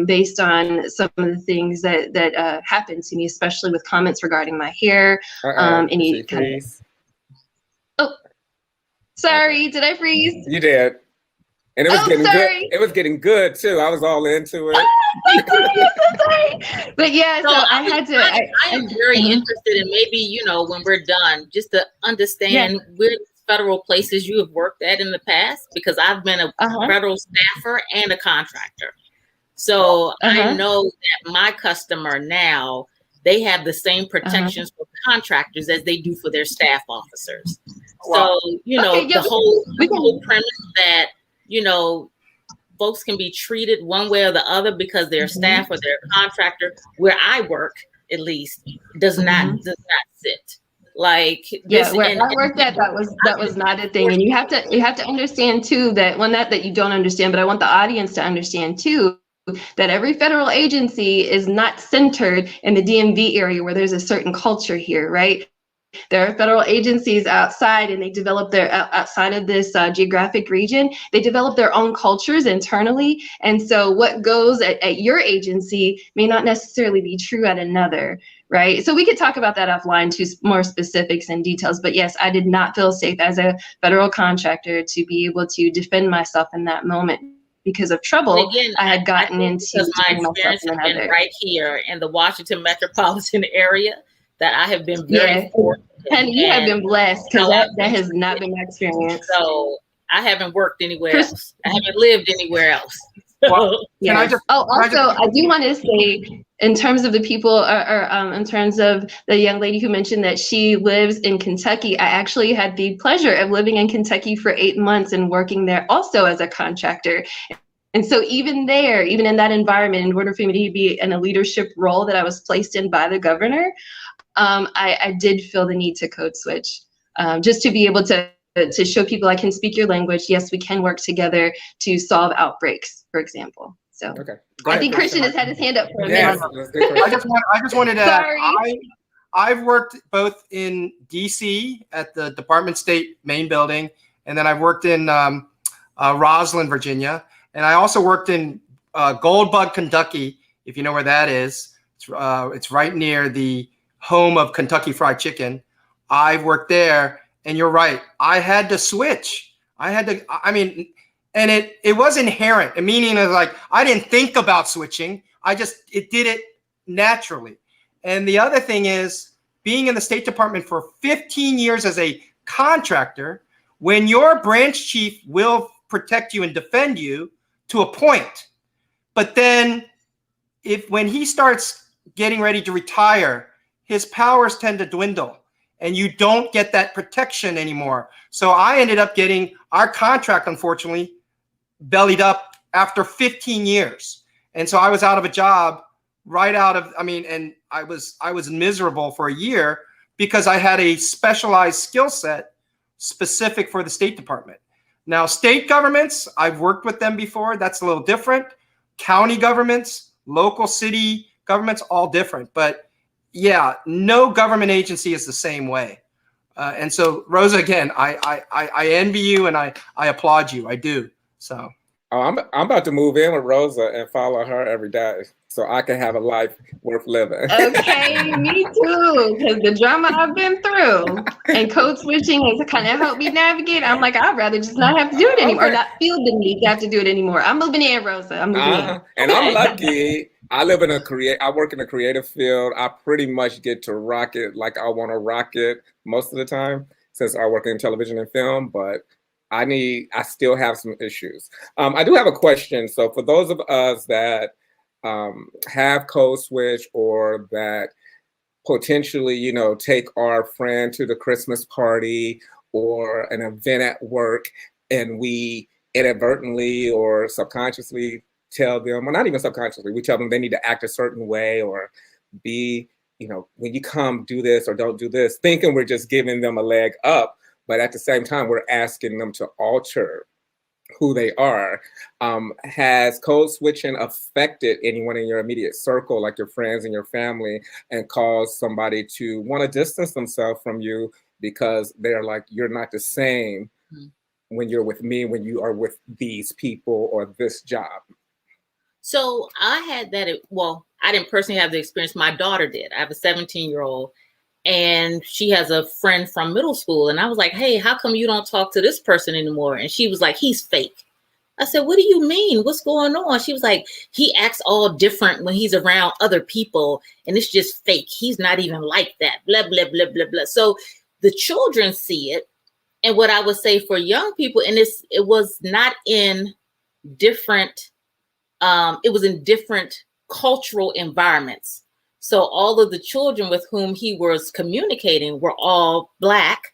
based on some of the things that happened to me, especially with comments regarding my hair. Any kind of, oh, sorry, did I freeze? You did. And it was getting sorry. good. It was getting good too. I was all into it. Sorry. But yeah, so I had to. I am very interested in maybe, you know, when we're done, just to understand which federal places you have worked at in the past, because I've been a federal staffer and a contractor. So I know that my customer now, they have the same protections for contractors as they do for their staff officers. So, you know, the whole premise that, you know, folks can be treated one way or the other because they're staff or they're contractor, where I work at least, does not sit. Like this, where I worked at, that was not a thing. And you have to understand too that that you don't understand, but I want the audience to understand too, that every federal agency is not centered in the DMV area where there's a certain culture here, right? There are federal agencies outside, and they develop their outside of this geographic region. They develop their own cultures internally, and so what goes at your agency may not necessarily be true at another, right? So we could talk about that offline to more specifics and details. But yes, I did not feel safe as a federal contractor to be able to defend myself in that moment because of trouble I had gotten into. Because my experience has been right here in the Washington metropolitan area. That I have been very fortunate. And you have been blessed, because that has not been my experience. So I haven't worked anywhere else. I haven't lived anywhere else. Also, I do want to say, in terms of the people, in terms of the young lady who mentioned that she lives in Kentucky, I actually had the pleasure of living in Kentucky for 8 months and working there also as a contractor. And so even there, even in that environment, in order for me to be in a leadership role that I was placed in by the governor, I did feel the need to code switch, just to be able to show people I can speak your language. Yes, we can work together to solve outbreaks, for example. So I think Christian has had his hand up for a minute. I just wanted to add, I've worked both in DC at the Department of State main building, and then I've worked in Roslyn, Virginia, and I also worked in Goldbug, Kentucky, if you know where that is. It's right near the home of Kentucky Fried Chicken. I've worked there, and you're right. I had to switch. And it was inherent, meaning of like, I didn't think about switching. It did it naturally. And the other thing is, being in the State Department for 15 years as a contractor, when your branch chief will protect you and defend you to a point, but then when he starts getting ready to retire, his powers tend to dwindle and you don't get that protection anymore. So I ended up getting our contract, unfortunately, bellied up after 15 years. And so I was out of a job and I was miserable for a year because I had a specialized skill set specific for the State Department. Now, state governments, I've worked with them before. That's a little different. County governments, local city governments, all different. But yeah, no government agency is the same way. And so, Rosa, again, I envy you and I applaud you. I do. So. Oh, I'm about to move in with Rosa and follow her every day so I can have a life worth living. Okay, me too, because the drama I've been through and code switching has kind of helped me navigate. I'm like, I'd rather just not have to do it anymore, or not feel the need to have to do it anymore. I'm moving in, Rosa. I'm moving in. And I'm lucky. I live in I work in a creative field. I pretty much get to rock it like I want to rock it most of the time, since I work in television and film, but I still have some issues. I do have a question. So for those of us that have code switch, or that potentially, take our friend to the Christmas party or an event at work, and we inadvertently or subconsciously tell them, or not even subconsciously, we tell them they need to act a certain way or be, when you come, do this or don't do this, thinking we're just giving them a leg up. But at the same time, we're asking them to alter who they are. Has code switching affected anyone in your immediate circle, like your friends and your family, and caused somebody to want to distance themselves from you because they're like, you're not the same when you're with me, when you are with these people or this job? So I had that. Well, I didn't personally have the experience. My daughter did. I have a 17-year-old, and she has a friend from middle school. And I was like, hey, how come you don't talk to this person anymore? And she was like, he's fake. I said, what do you mean? What's going on? She was like, he acts all different when he's around other people, and it's just fake. He's not even like that. Blah, blah, blah, blah, blah. So the children see it. And what I would say for young people, and it was not in different, it was in different cultural environments. So all of the children with whom he was communicating were all Black,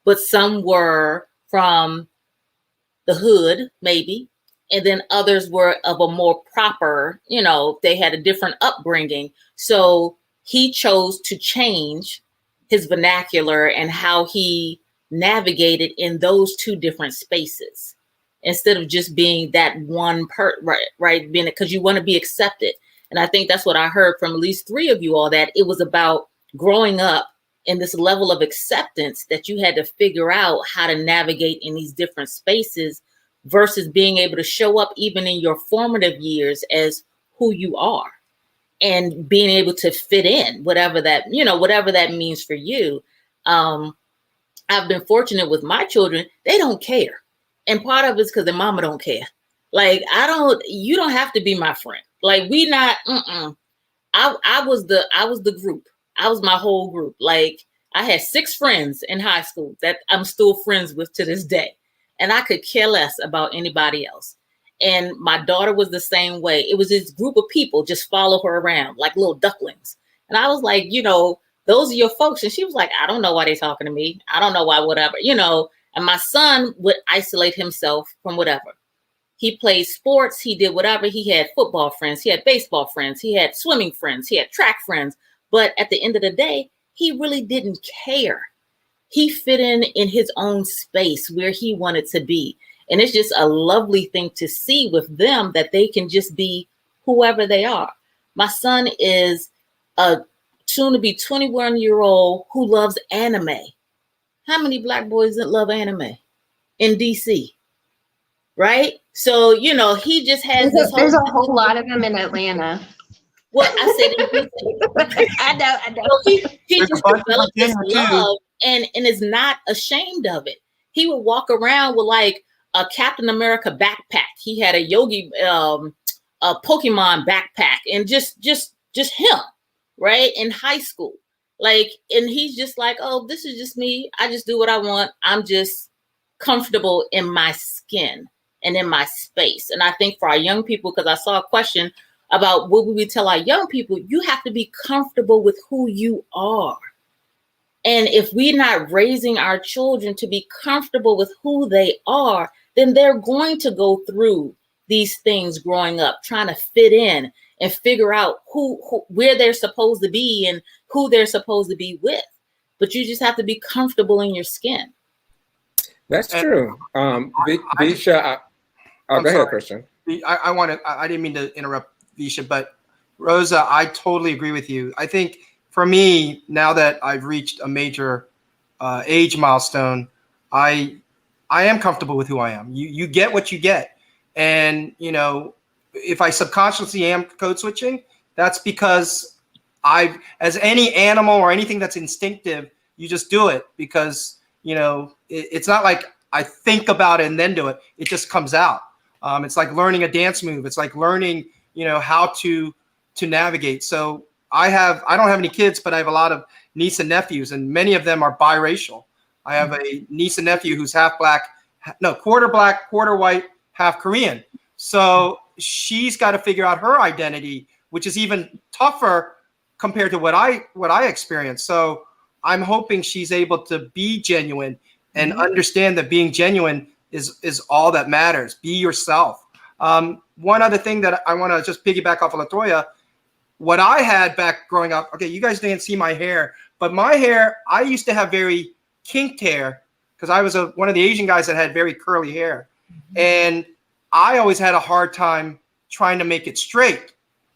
but some were from the hood, maybe. And then others were of a more proper, they had a different upbringing. So he chose to change his vernacular and how he navigated in those two different spaces, instead of just being that one right? Being, because you want to be accepted. And I think that's what I heard from at least 3 of you all, that it was about growing up in this level of acceptance that you had to figure out how to navigate in these different spaces versus being able to show up even in your formative years as who you are and being able to fit in, whatever that means for you. I've been fortunate with my children. They don't care. And part of it's because their mama don't care. Like, you don't have to be my friend. Like, we not, I was the group. I was my whole group. Like, I had 6 friends in high school that I'm still friends with to this day. And I could care less about anybody else. And my daughter was the same way. It was this group of people just follow her around like little ducklings. And I was like, those are your folks. And she was like, I don't know why they're talking to me. I don't know why, whatever, And my son would isolate himself from whatever. He played sports. He did whatever. He had football friends. He had baseball friends. He had swimming friends. He had track friends. But at the end of the day, he really didn't care. He fit in his own space where he wanted to be. And it's just a lovely thing to see with them, that they can just be whoever they are. My son is a soon to be 21-year-old who loves anime. How many Black boys that love anime in DC? Right? So, he just has there's a whole lot of them in Atlanta. Well, I said in DC. I know. So he just developed this love and is not ashamed of it. He would walk around with like a Captain America backpack. He had a Yogi, a Pokemon backpack, and just him, right? In high school. Like, and he's just like, oh, this is just me. I just do what I want. I'm just comfortable in my skin and in my space. And I think for our young people, because I saw a question about what would we tell our young people, you have to be comfortable with who you are. And if we're not raising our children to be comfortable with who they are, then they're going to go through these things growing up, trying to fit in and figure out where they're supposed to be and who they're supposed to be with. But you just have to be comfortable in your skin. That's true. Visha, go ahead, Christian. I didn't mean to interrupt Visha, but Rosa, I totally agree with you. I think for me, now that I've reached a major age milestone, I am comfortable with who I am. You get what you get. And, if I subconsciously am code switching, that's because as any animal or anything that's instinctive, you just do it because, it's not like I think about it and then do it. It just comes out. It's like learning a dance move. It's like learning, how to navigate. So I don't have any kids, but I have a lot of niece and nephews, and many of them are biracial. I have a niece and nephew who's quarter black, quarter white, half Korean. So she's got to figure out her identity, which is even tougher compared to what I experienced. So I'm hoping she's able to be genuine and understand that being genuine is all that matters. Be yourself. One other thing that I want to just piggyback off of LaToya, what I had back growing up, okay, you guys didn't see my hair, but my hair, I used to have very kinked hair because I was one of the Asian guys that had very curly hair. And I always had a hard time trying to make it straight.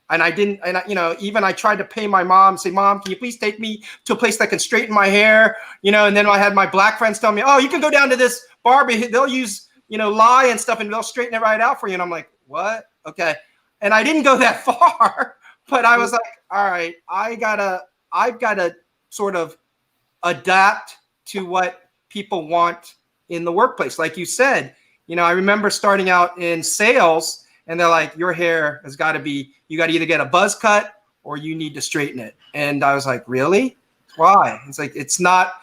And I didn't, and even I tried to pay my mom, say, Mom, can you please take me to a place that can straighten my hair? And then I had my black friends tell me, oh, you can go down to this barber. They'll use, lye and stuff and they'll straighten it right out for you. And I'm like, what? Okay. And I didn't go that far, but I was like, all right, I've got to sort of adapt to what people want in the workplace. Like you said, I remember starting out in sales and they're like, your hair has got to be, you got to either get a buzz cut or you need to straighten it. And I was like, really? Why? It's like, it's not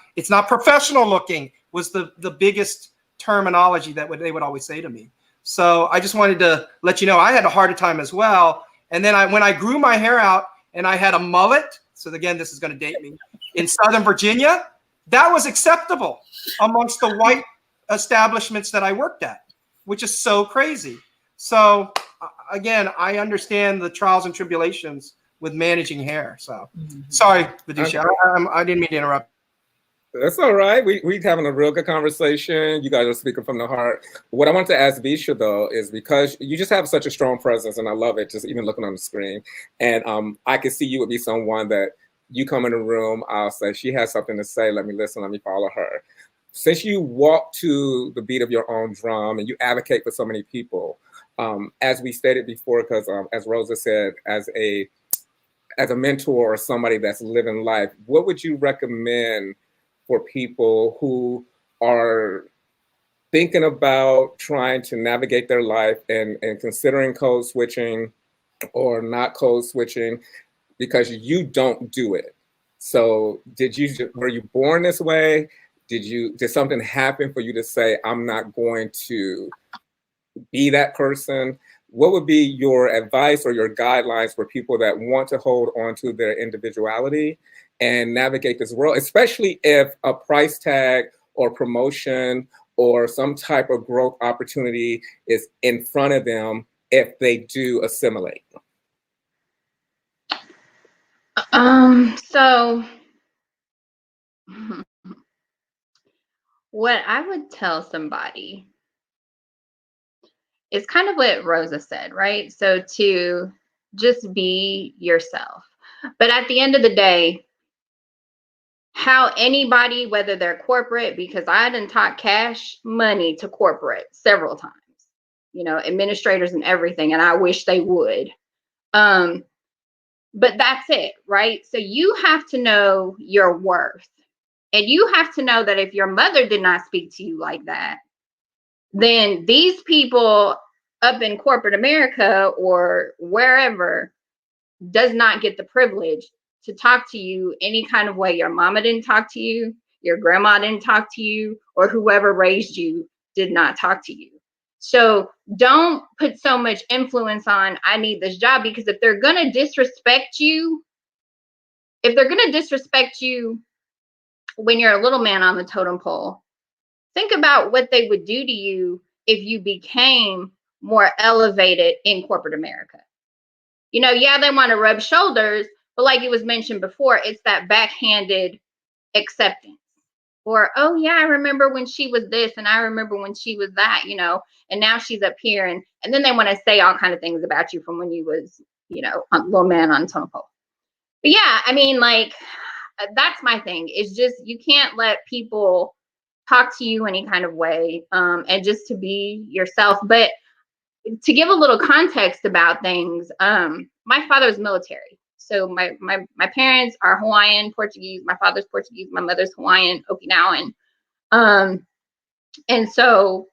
professional looking was the biggest terminology that they would always say to me. So I just wanted to let you know, I had a harder time as well. And then when I grew my hair out and I had a mullet, so again, this is going to date me, in Southern Virginia, that was acceptable amongst the white establishments that I worked at, which is so crazy. So again, I understand the trials and tribulations with managing hair. So sorry, Vidusha, I didn't mean to interrupt. That's all right. We're having a real good conversation. You guys are speaking from the heart. What I want to ask Visha, though, is because you just have such a strong presence, and I love it, just even looking on the screen. And I can see you would be someone that you come in a room, I'll say, she has something to say, let me listen, let me follow her. Since you walk to the beat of your own drum and you advocate for so many people, as we stated before, because as Rosa said, as a mentor or somebody that's living life, what would you recommend for people who are thinking about trying to navigate their life and considering code switching or not code switching, because you don't do it? So were you born this way? Did something happen for you to say, I'm not going to be that person? What would be your advice or your guidelines for people that want to hold on to their individuality and navigate this world, especially if a price tag or promotion or some type of growth opportunity is in front of them if they do assimilate? So what I would tell somebody is kind of what Rosa said, right? So to just be yourself. But at the end of the day, how anybody, whether they're corporate, because I done taught cash money to corporate several times, administrators and everything, and I wish they would. But that's it, right? So you have to know your worth. And you have to know that if your mother did not speak to you like that, then these people up in corporate America or wherever does not get the privilege to talk to you any kind of way. Your mama didn't talk to you, your grandma didn't talk to you, or whoever raised you did not talk to you. So don't put so much influence on, I need this job, because if they're going to disrespect you when you're a little man on the totem pole, think about what they would do to you if you became more elevated in corporate America. Yeah, they want to rub shoulders, but like it was mentioned before, it's that backhanded acceptance. Or, oh yeah, I remember when she was this and I remember when she was that, and now she's up here. And then they want to say all kind of things about you from when you was, a little man on totem pole. But yeah, I mean, like, that's my thing. Is just, you can't let people talk to you any kind of way, and just to be yourself. But to give a little context about things, my father was military. So my parents are Hawaiian, Portuguese. My father's Portuguese. My mother's Hawaiian, Okinawan. And so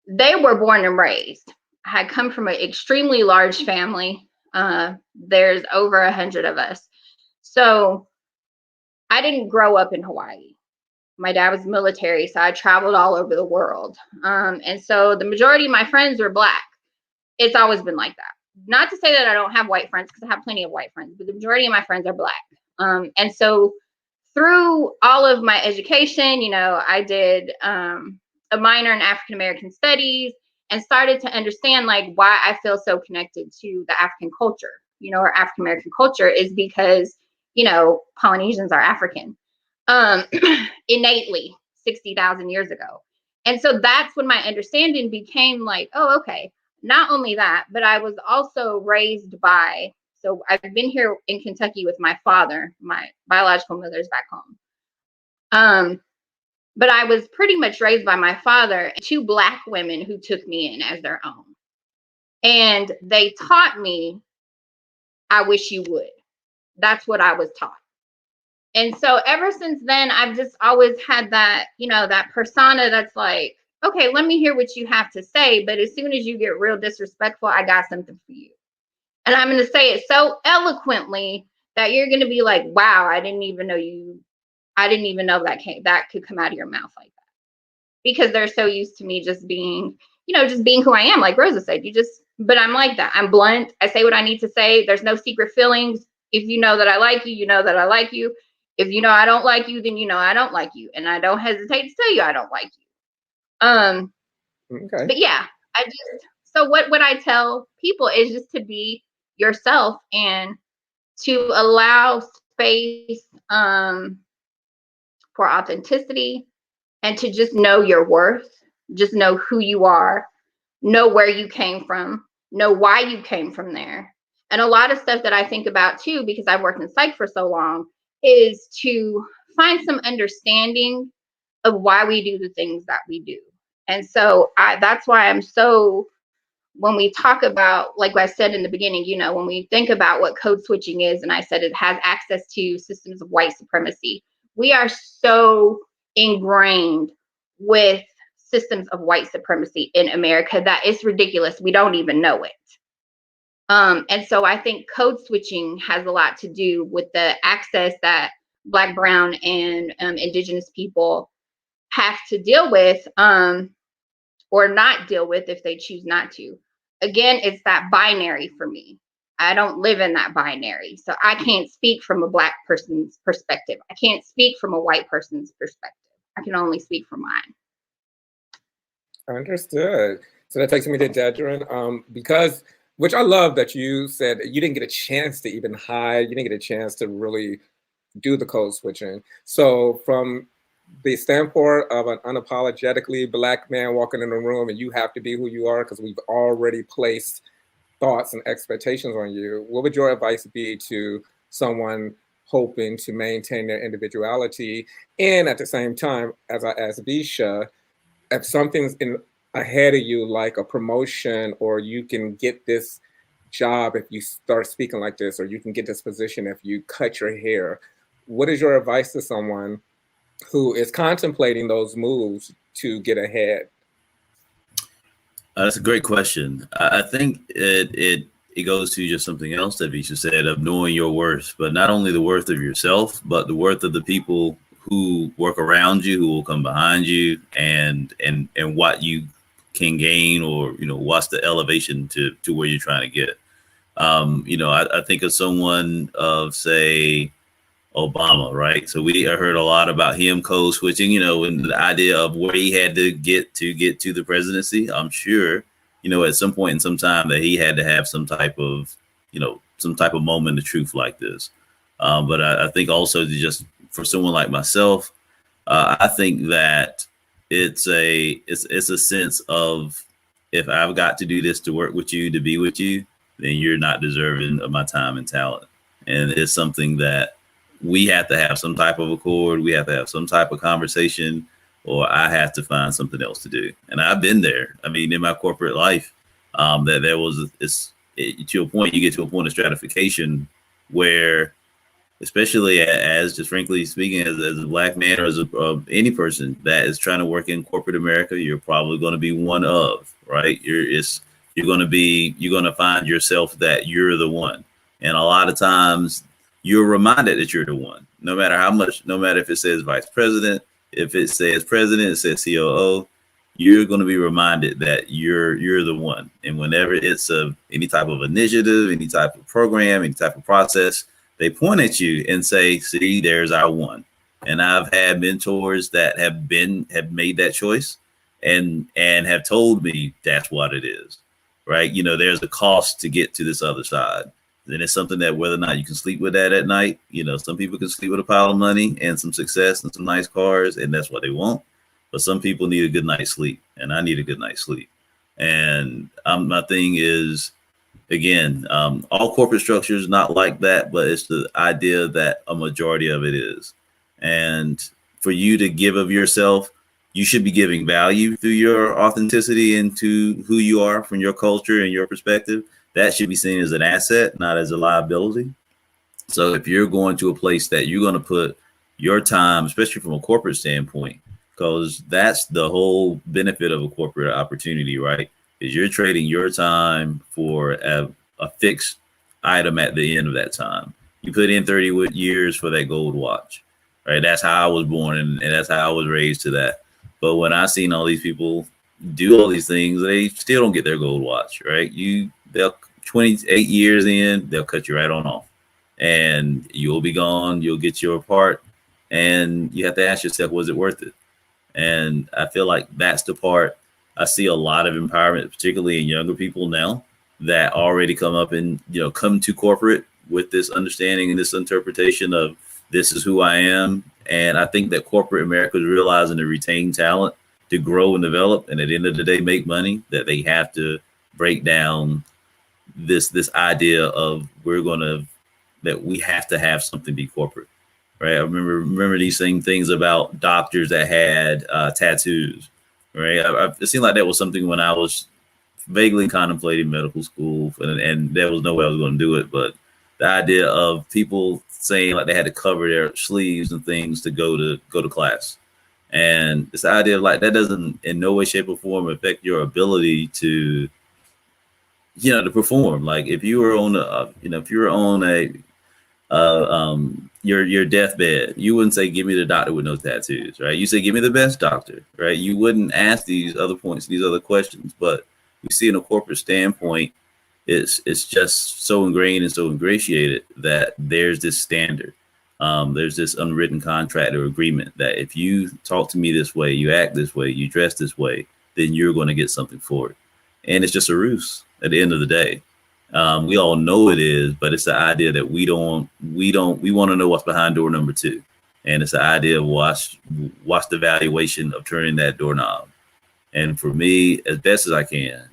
they were born and raised. I come from an extremely large family. There's over 100 of us. So I didn't grow up in Hawaii. My dad was military, so I traveled all over the world. And so the majority of my friends were Black. It's always been like that. Not to say that I don't have white friends, because I have plenty of white friends, but the majority of my friends are Black. And so through all of my education, I did a minor in African American Studies and started to understand like why I feel so connected to the African culture, or African American culture, is because, Polynesians are African innately 60,000 years ago. And so that's when my understanding became like, oh, okay, not only that, but I was also raised by, so I've been here in Kentucky with my father, my biological mother's back home. But I was pretty much raised by my father and 2 Black women who took me in as their own. And they taught me, I wish you would. That's what I was taught. And so ever since then, I've just always had that, that persona that's like, okay, let me hear what you have to say. But as soon as you get real disrespectful, I got something for you. And I'm going to say it so eloquently that you're going to be like, wow, I didn't even know that could come out of your mouth like that. Because they're so used to me just being, just being who I am. Like Rosa said, but I'm like that. I'm blunt. I say what I need to say. There's no secret feelings. If you know that I like you, you know that I like you. If you know I don't like you, then you know I don't like you. And I don't hesitate to tell you I don't like you. Okay. But yeah, so what I tell people is just to be yourself and to allow space for authenticity and to just know your worth, just know who you are, know where you came from, know why you came from there. And a lot of stuff that I think about too, because I've worked in psych for so long, is to find some understanding of why we do the things that we do. And so that's why I'm so, when we talk about, like I said in the beginning, when we think about what code switching is, and I said it has access to systems of white supremacy, we are so ingrained with systems of white supremacy in America that it's ridiculous. We don't even know it. And so I think code switching has a lot to do with the access that Black, Brown, and indigenous people have to deal with, or not deal with if they choose not to. Again, it's that binary for me. I don't live in that binary. So I can't speak from a Black person's perspective. I can't speak from a white person's perspective. I can only speak from mine. Understood. So that takes me to Dedrin, because, which I love that you said you didn't get a chance to even hide, you didn't get a chance to really do the code switching. So from the standpoint of an unapologetically Black man walking in a room and you have to be who you are because we've already placed thoughts and expectations on you, what would your advice be to someone hoping to maintain their individuality? And at the same time, as I asked Bisha, if something's ahead of you, like a promotion, or you can get this job if you start speaking like this, or you can get this position if you cut your hair, what is your advice to someone who is contemplating those moves to get ahead? That's a great question. I think it goes to just something else that Visha said, of knowing your worth, but not only the worth of yourself, but the worth of the people who work around you, who will come behind you, and what you can gain, or what's the elevation to where you're trying to get. I think of someone of, say, Obama, right? So I heard a lot about him code switching, and the idea of where he had to get to the presidency. I'm sure, at some point in some time that he had to have some type of moment of truth like this. But I think also, just for someone like myself, I think that it's a sense of, if I've got to do this to work with you, to be with you, then you're not deserving of my time and talent. And it's something that we have to have some type of accord. We have to have some type of conversation, or I have to find something else to do. And I've been there. I mean, in my corporate life, that there was to a point, you get to a point of stratification where, especially as just frankly speaking, as a Black man, or as any person that is trying to work in corporate America, you're probably going to be one of, right? You're going to find yourself that you're the one. And a lot of times you're reminded that you're the one, no matter how much, no matter if it says vice president, if it says president, it says COO, you're going to be reminded that you're the one. And whenever it's any type of initiative, any type of program, any type of process, they point at you and say, see, there's our one. And I've had mentors that have made that choice and have told me that's what it is, right? There's a cost to get to this other side. Then it's something that whether or not you can sleep with that at night, some people can sleep with a pile of money and some success and some nice cars, and that's what they want. but some people need a good night's sleep, and I need a good night's sleep. And my thing is, again, all corporate structures not like that, but it's the idea that a majority of it is. And for you to give of yourself, you should be giving value through your authenticity into who you are from your culture and your perspective. That should be seen as an asset, not as a liability. So if you're going to a place that you're going to put your time, especially from a corporate standpoint, because that's the whole benefit of a corporate opportunity, right? Is you're trading your time for a fixed item at the end of that time. You put in 30 years for that gold watch, right? That's how I was born, and that's how I was raised to that. But when I seen all these people do all these things, they still don't get their gold watch, right? They'll 28 years in, they'll cut you right on off, and you'll be gone. You'll get your part, and you have to ask yourself, was it worth it? And I feel like that's the part I see a lot of empowerment, particularly in younger people now, that already come up and, come to corporate with this understanding and this interpretation of this is who I am. And I think that corporate America is realizing to retain talent, to grow and develop, and at the end of the day, make money, that they have to break down this idea of that we have to have something be corporate, right? I remember these same things about doctors that had tattoos, right? It seemed like that was something when I was vaguely contemplating medical school, and there was no way I was going to do it. But the idea of people saying like they had to cover their sleeves and things to go to class, and this idea of like that doesn't in no way, shape, or form affect your ability to to perform. Like if you were on your deathbed, you wouldn't say, give me the doctor with no tattoos, right? You say, give me the best doctor, right? You wouldn't ask these other points, these other questions. But we see in a corporate standpoint, it's just so ingrained and so ingratiated that there's this standard. There's this unwritten contract or agreement that if you talk to me this way, you act this way, you dress this way, then you're going to get something for it. And it's just a ruse at the end of the day. We all know it is, but it's the idea that we want to know what's behind door number 2. And it's the idea of watch the valuation of turning that doorknob. And for me, as best as I can.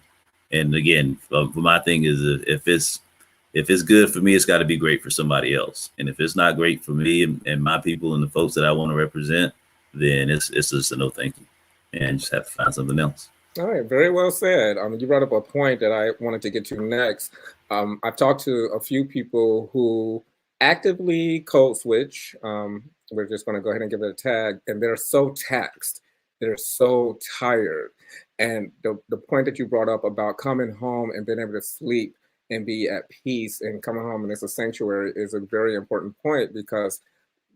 And again, for my thing is if it's good for me, it's got to be great for somebody else. And if it's not great for me and my people and the folks that I want to represent, then it's just a no thank you. And just have to find something else. All right, very well said. You brought up a point that I wanted to get to next. I've talked to a few people who actively code switch. We're just going to go ahead and give it a tag, and they're so taxed. They're so tired. And the point that you brought up about coming home and being able to sleep and be at peace and coming home and it's a sanctuary is a very important point, because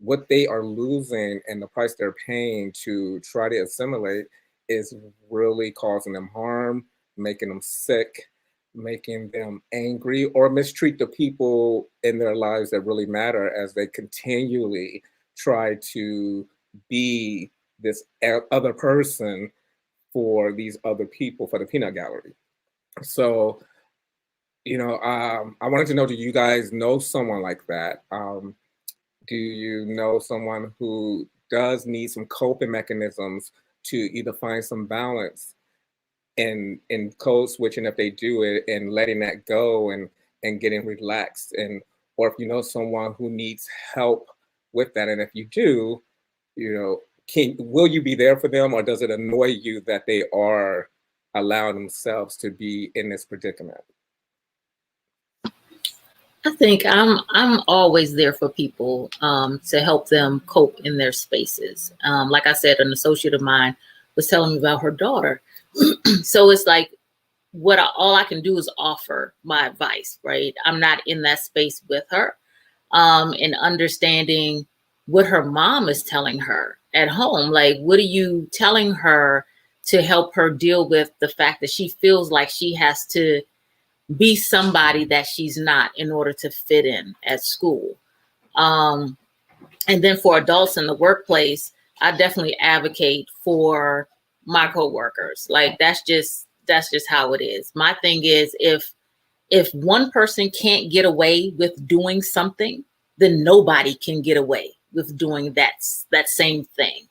what they are losing and the price they're paying to try to assimilate is really causing them harm, making them sick, making them angry, or mistreat the people in their lives that really matter as they continually try to be this other person for these other people, for the peanut gallery. So, I wanted to know, do you guys know someone like that? Do you know someone who does need some coping mechanisms to either find some balance in code switching if they do it, and letting that go and getting relaxed, or if you know someone who needs help with that, and if you do, will you be there for them, or does it annoy you that they are allowing themselves to be in this predicament? I think I'm always there for people to help them cope in their spaces. Like I said, an associate of mine was telling me about her daughter. So it's like all I can do is offer my advice, right? I'm not in that space with her, and understanding what her mom is telling her at home. Like, what are you telling her to help her deal with the fact that she feels like she has to be somebody that she's not in order to fit in at school? And then for adults in the workplace, I definitely advocate for my coworkers. Like, that's just how it is. My thing is, if one person can't get away with doing something, then nobody can get away with doing that same thing.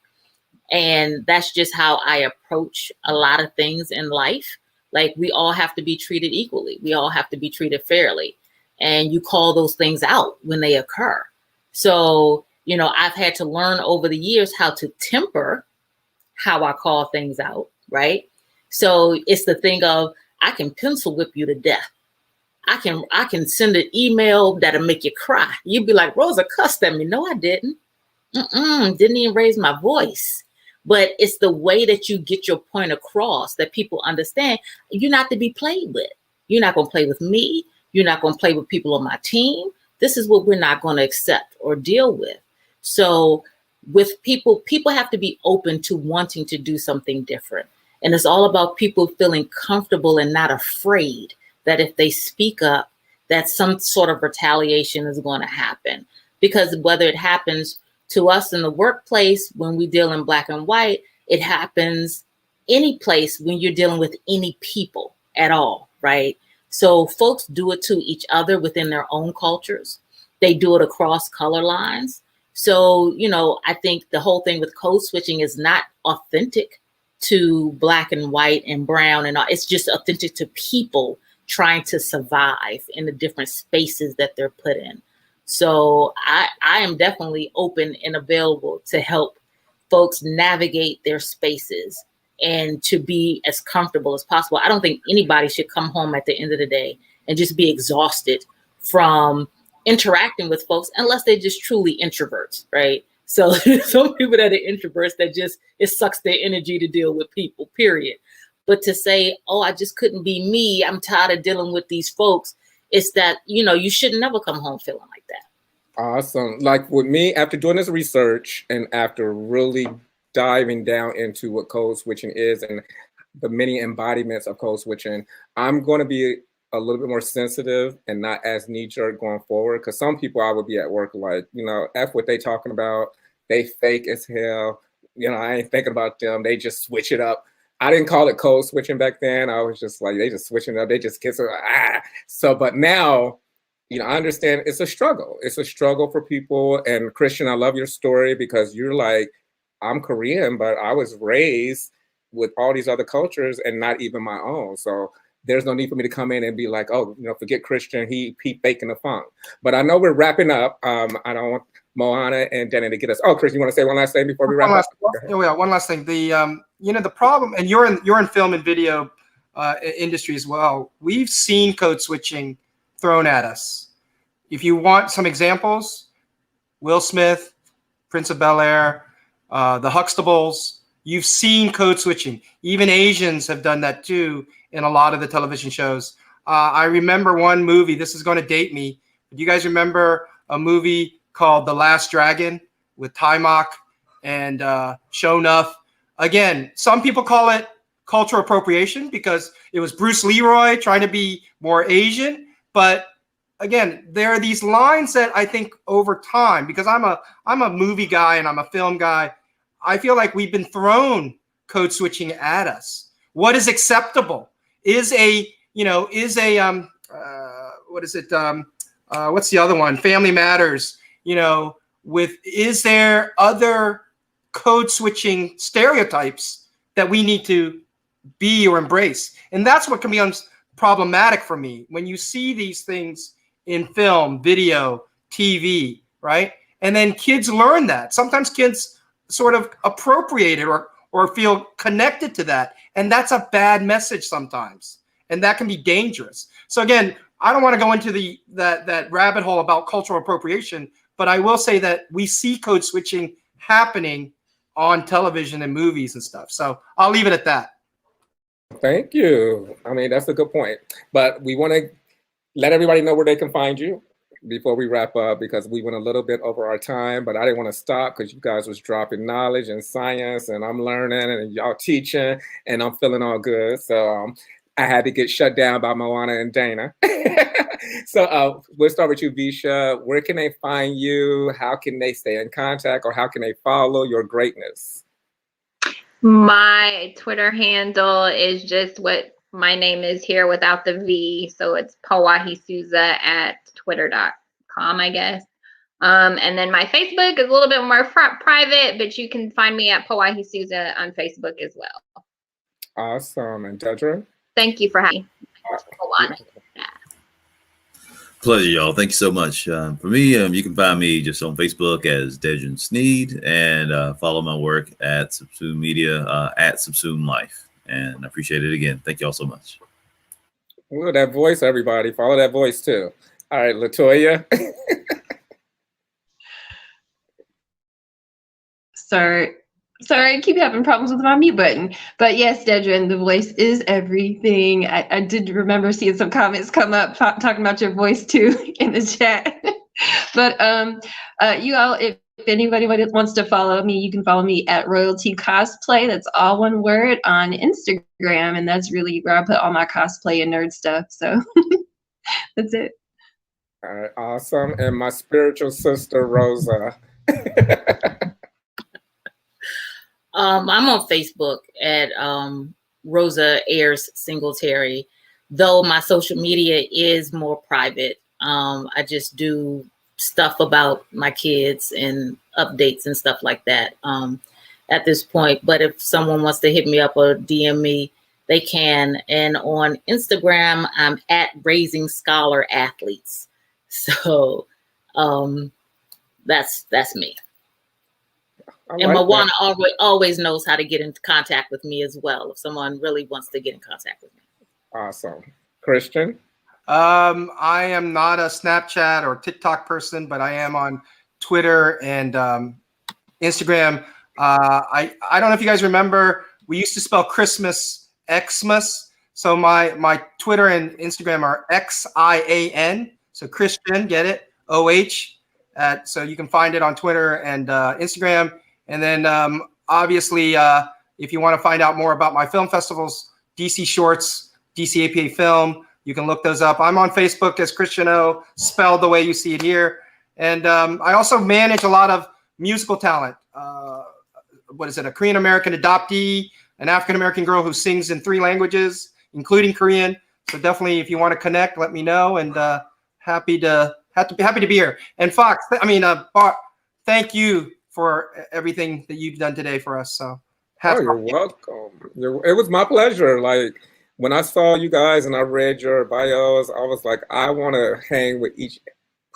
And that's just how I approach a lot of things in life. Like, we all have to be treated equally. We all have to be treated fairly. And you call those things out when they occur. So, you know, I've had to learn over the years how to temper how I call things out, right? So it's the thing of, I can pencil whip you to death. I can send an email that'll make you cry. You'd be like, Rosa cussed at me. No, I didn't. Didn't even raise my voice. But it's the way that you get your point across that people understand you're not to be played with. You're not going to play with me. You're not going to play with people on my team. This is what we're not going to accept or deal with. So with people have to be open to wanting to do something different. And it's all about people feeling comfortable and not afraid that if they speak up, that some sort of retaliation is going to happen. Because whether it happens to us in the workplace when we deal in black and white, it happens any place when you're dealing with any people at all, right? So folks do it to each other within their own cultures. They do it across color lines. So, you know, I think the whole thing with code switching is not authentic to black and white and brown and all. It's just authentic to people trying to survive in the different spaces that they're put in. So I am definitely open and available to help folks navigate their spaces and to be as comfortable as possible. I don't think anybody should come home at the end of the day and just be exhausted from interacting with folks unless they're just truly introverts, right? So some people that are introverts that just, it sucks their energy to deal with people, period. But to say, oh, I just couldn't be me, I'm tired of dealing with these folks, it's that, you know, you should never come home feeling like that. Awesome. Like with me, after doing this research and after really diving down into what code switching is and the many embodiments of code switching, I'm going to be a little bit more sensitive and not as knee-jerk going forward. Because some people I would be at work like, you know, F what they talking about. They fake as hell. You know, I ain't thinking about them. They just switch it up. I didn't call it code switching back then. I was just like, they just switching it up. They just kiss it. So, but now, you know, I understand it's a struggle. It's a struggle for people. And Christian, I love your story because you're like, I'm Korean, but I was raised with all these other cultures and not even my own. So there's no need for me to come in and be like, oh, you know, forget Christian, he faking the funk. But I know we're wrapping up. I don't want Moana and Danny to get us. Oh, Chris, you want to say one last thing before we wrap up? One last thing. The you know, the problem, and you're in film and video industry as well. We've seen code switching thrown at us. If you want some examples, Will Smith, Prince of Bel-Air, the Huxtables, you've seen code switching. Even Asians have done that too in a lot of the television shows. I remember one movie, this is going to date me. Do you guys remember a movie called The Last Dragon with Taimak and Shonuff? Again, some people call it cultural appropriation because it was Bruce Leroy trying to be more Asian. But again, there are these lines that I think over time, because I'm a movie guy and I'm a film guy, I feel like we've been thrown code switching at us. What is acceptable? What's the other one? Family Matters. You know, is there other code switching stereotypes that we need to be or embrace? And that's what can be problematic for me when you see these things in film, video, TV, right? And then kids learn that. Sometimes kids sort of appropriate it or feel connected to that. And that's a bad message sometimes. And that can be dangerous. So again, I don't want to go into that rabbit hole about cultural appropriation, but I will say that we see code switching happening on television and movies and stuff. So I'll leave it at that. Thank you. I mean, that's a good point. But we want to let everybody know where they can find you before we wrap up, because we went a little bit over our time, but I didn't want to stop because you guys was dropping knowledge and science and I'm learning and y'all teaching and I'm feeling all good. So I had to get shut down by Moana and Dana. So we'll start with you, Visha. Where can they find you? How can they stay in contact, or how can they follow your greatness? My Twitter handle is just what my name is here without the V. So it's Powahisuza at twitter.com, I guess. And then my Facebook is a little bit more private, but you can find me at Pauahi Souza on Facebook as well. Awesome. And Dedra? Thank you for having me. Pleasure, y'all. Thank you so much. For me, you can find me just on Facebook as Dedra Sneed, and follow my work at Subsume Media at Subsume Life. And I appreciate it again. Thank y'all so much. Ooh, that voice, everybody. Follow that voice too. All right, Latoya. Sorry, I keep having problems with my mute button. But yes, Dedra, the voice is everything. I did remember seeing some comments come up talking about your voice too in the chat. But you all, if anybody wants to follow me, you can follow me at Royalty Cosplay. That's all one word on Instagram, and that's really where I put all my cosplay and nerd stuff. So that's it. All right, awesome. And my spiritual sister, Rosa. I'm on Facebook at Rosa Ayers Singletary, though my social media is more private. I just do stuff about my kids and updates and stuff like that at this point. But if someone wants to hit me up or DM me, they can. And on Instagram, I'm at Raising Scholar Athletes. So that's me. And Moana always knows how to get in contact with me as well, if someone really wants to get in contact with me. Awesome. Christian? I am not a Snapchat or TikTok person, but I am on Twitter and Instagram. I don't know if you guys remember, we used to spell Christmas Xmas. So my Twitter and Instagram are XIAN. So Christian, get it? OH. So you can find it on Twitter and Instagram. And then obviously, if you want to find out more about my film festivals, DC Shorts, DC APA Film, you can look those up. I'm on Facebook as Christian O, spelled the way you see it here. And I also manage a lot of musical talent. What is it? A Korean American adoptee, an African American girl who sings in 3 languages, including Korean. So definitely, if you want to connect, let me know. And happy to be here. And Fox, Bart, thank you for everything that you've done today for us. So, you're welcome. It was my pleasure. Like, when I saw you guys and I read your bios, I was like, I want to hang with each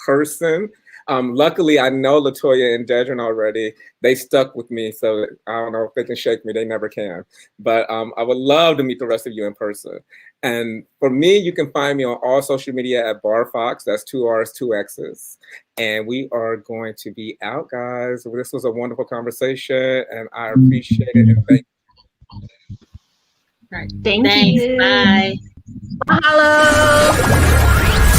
person. Luckily, I know Latoya and Dedra already. They stuck with me, so I don't know if they can shake me. They never can. But I would love to meet the rest of you in person. And for me, you can find me on all social media at BarFox. That's 2 R's, 2 X's. And we are going to be out, guys. This was a wonderful conversation, and I appreciate it. And thank you. Right. Thank you. Bye. Hello.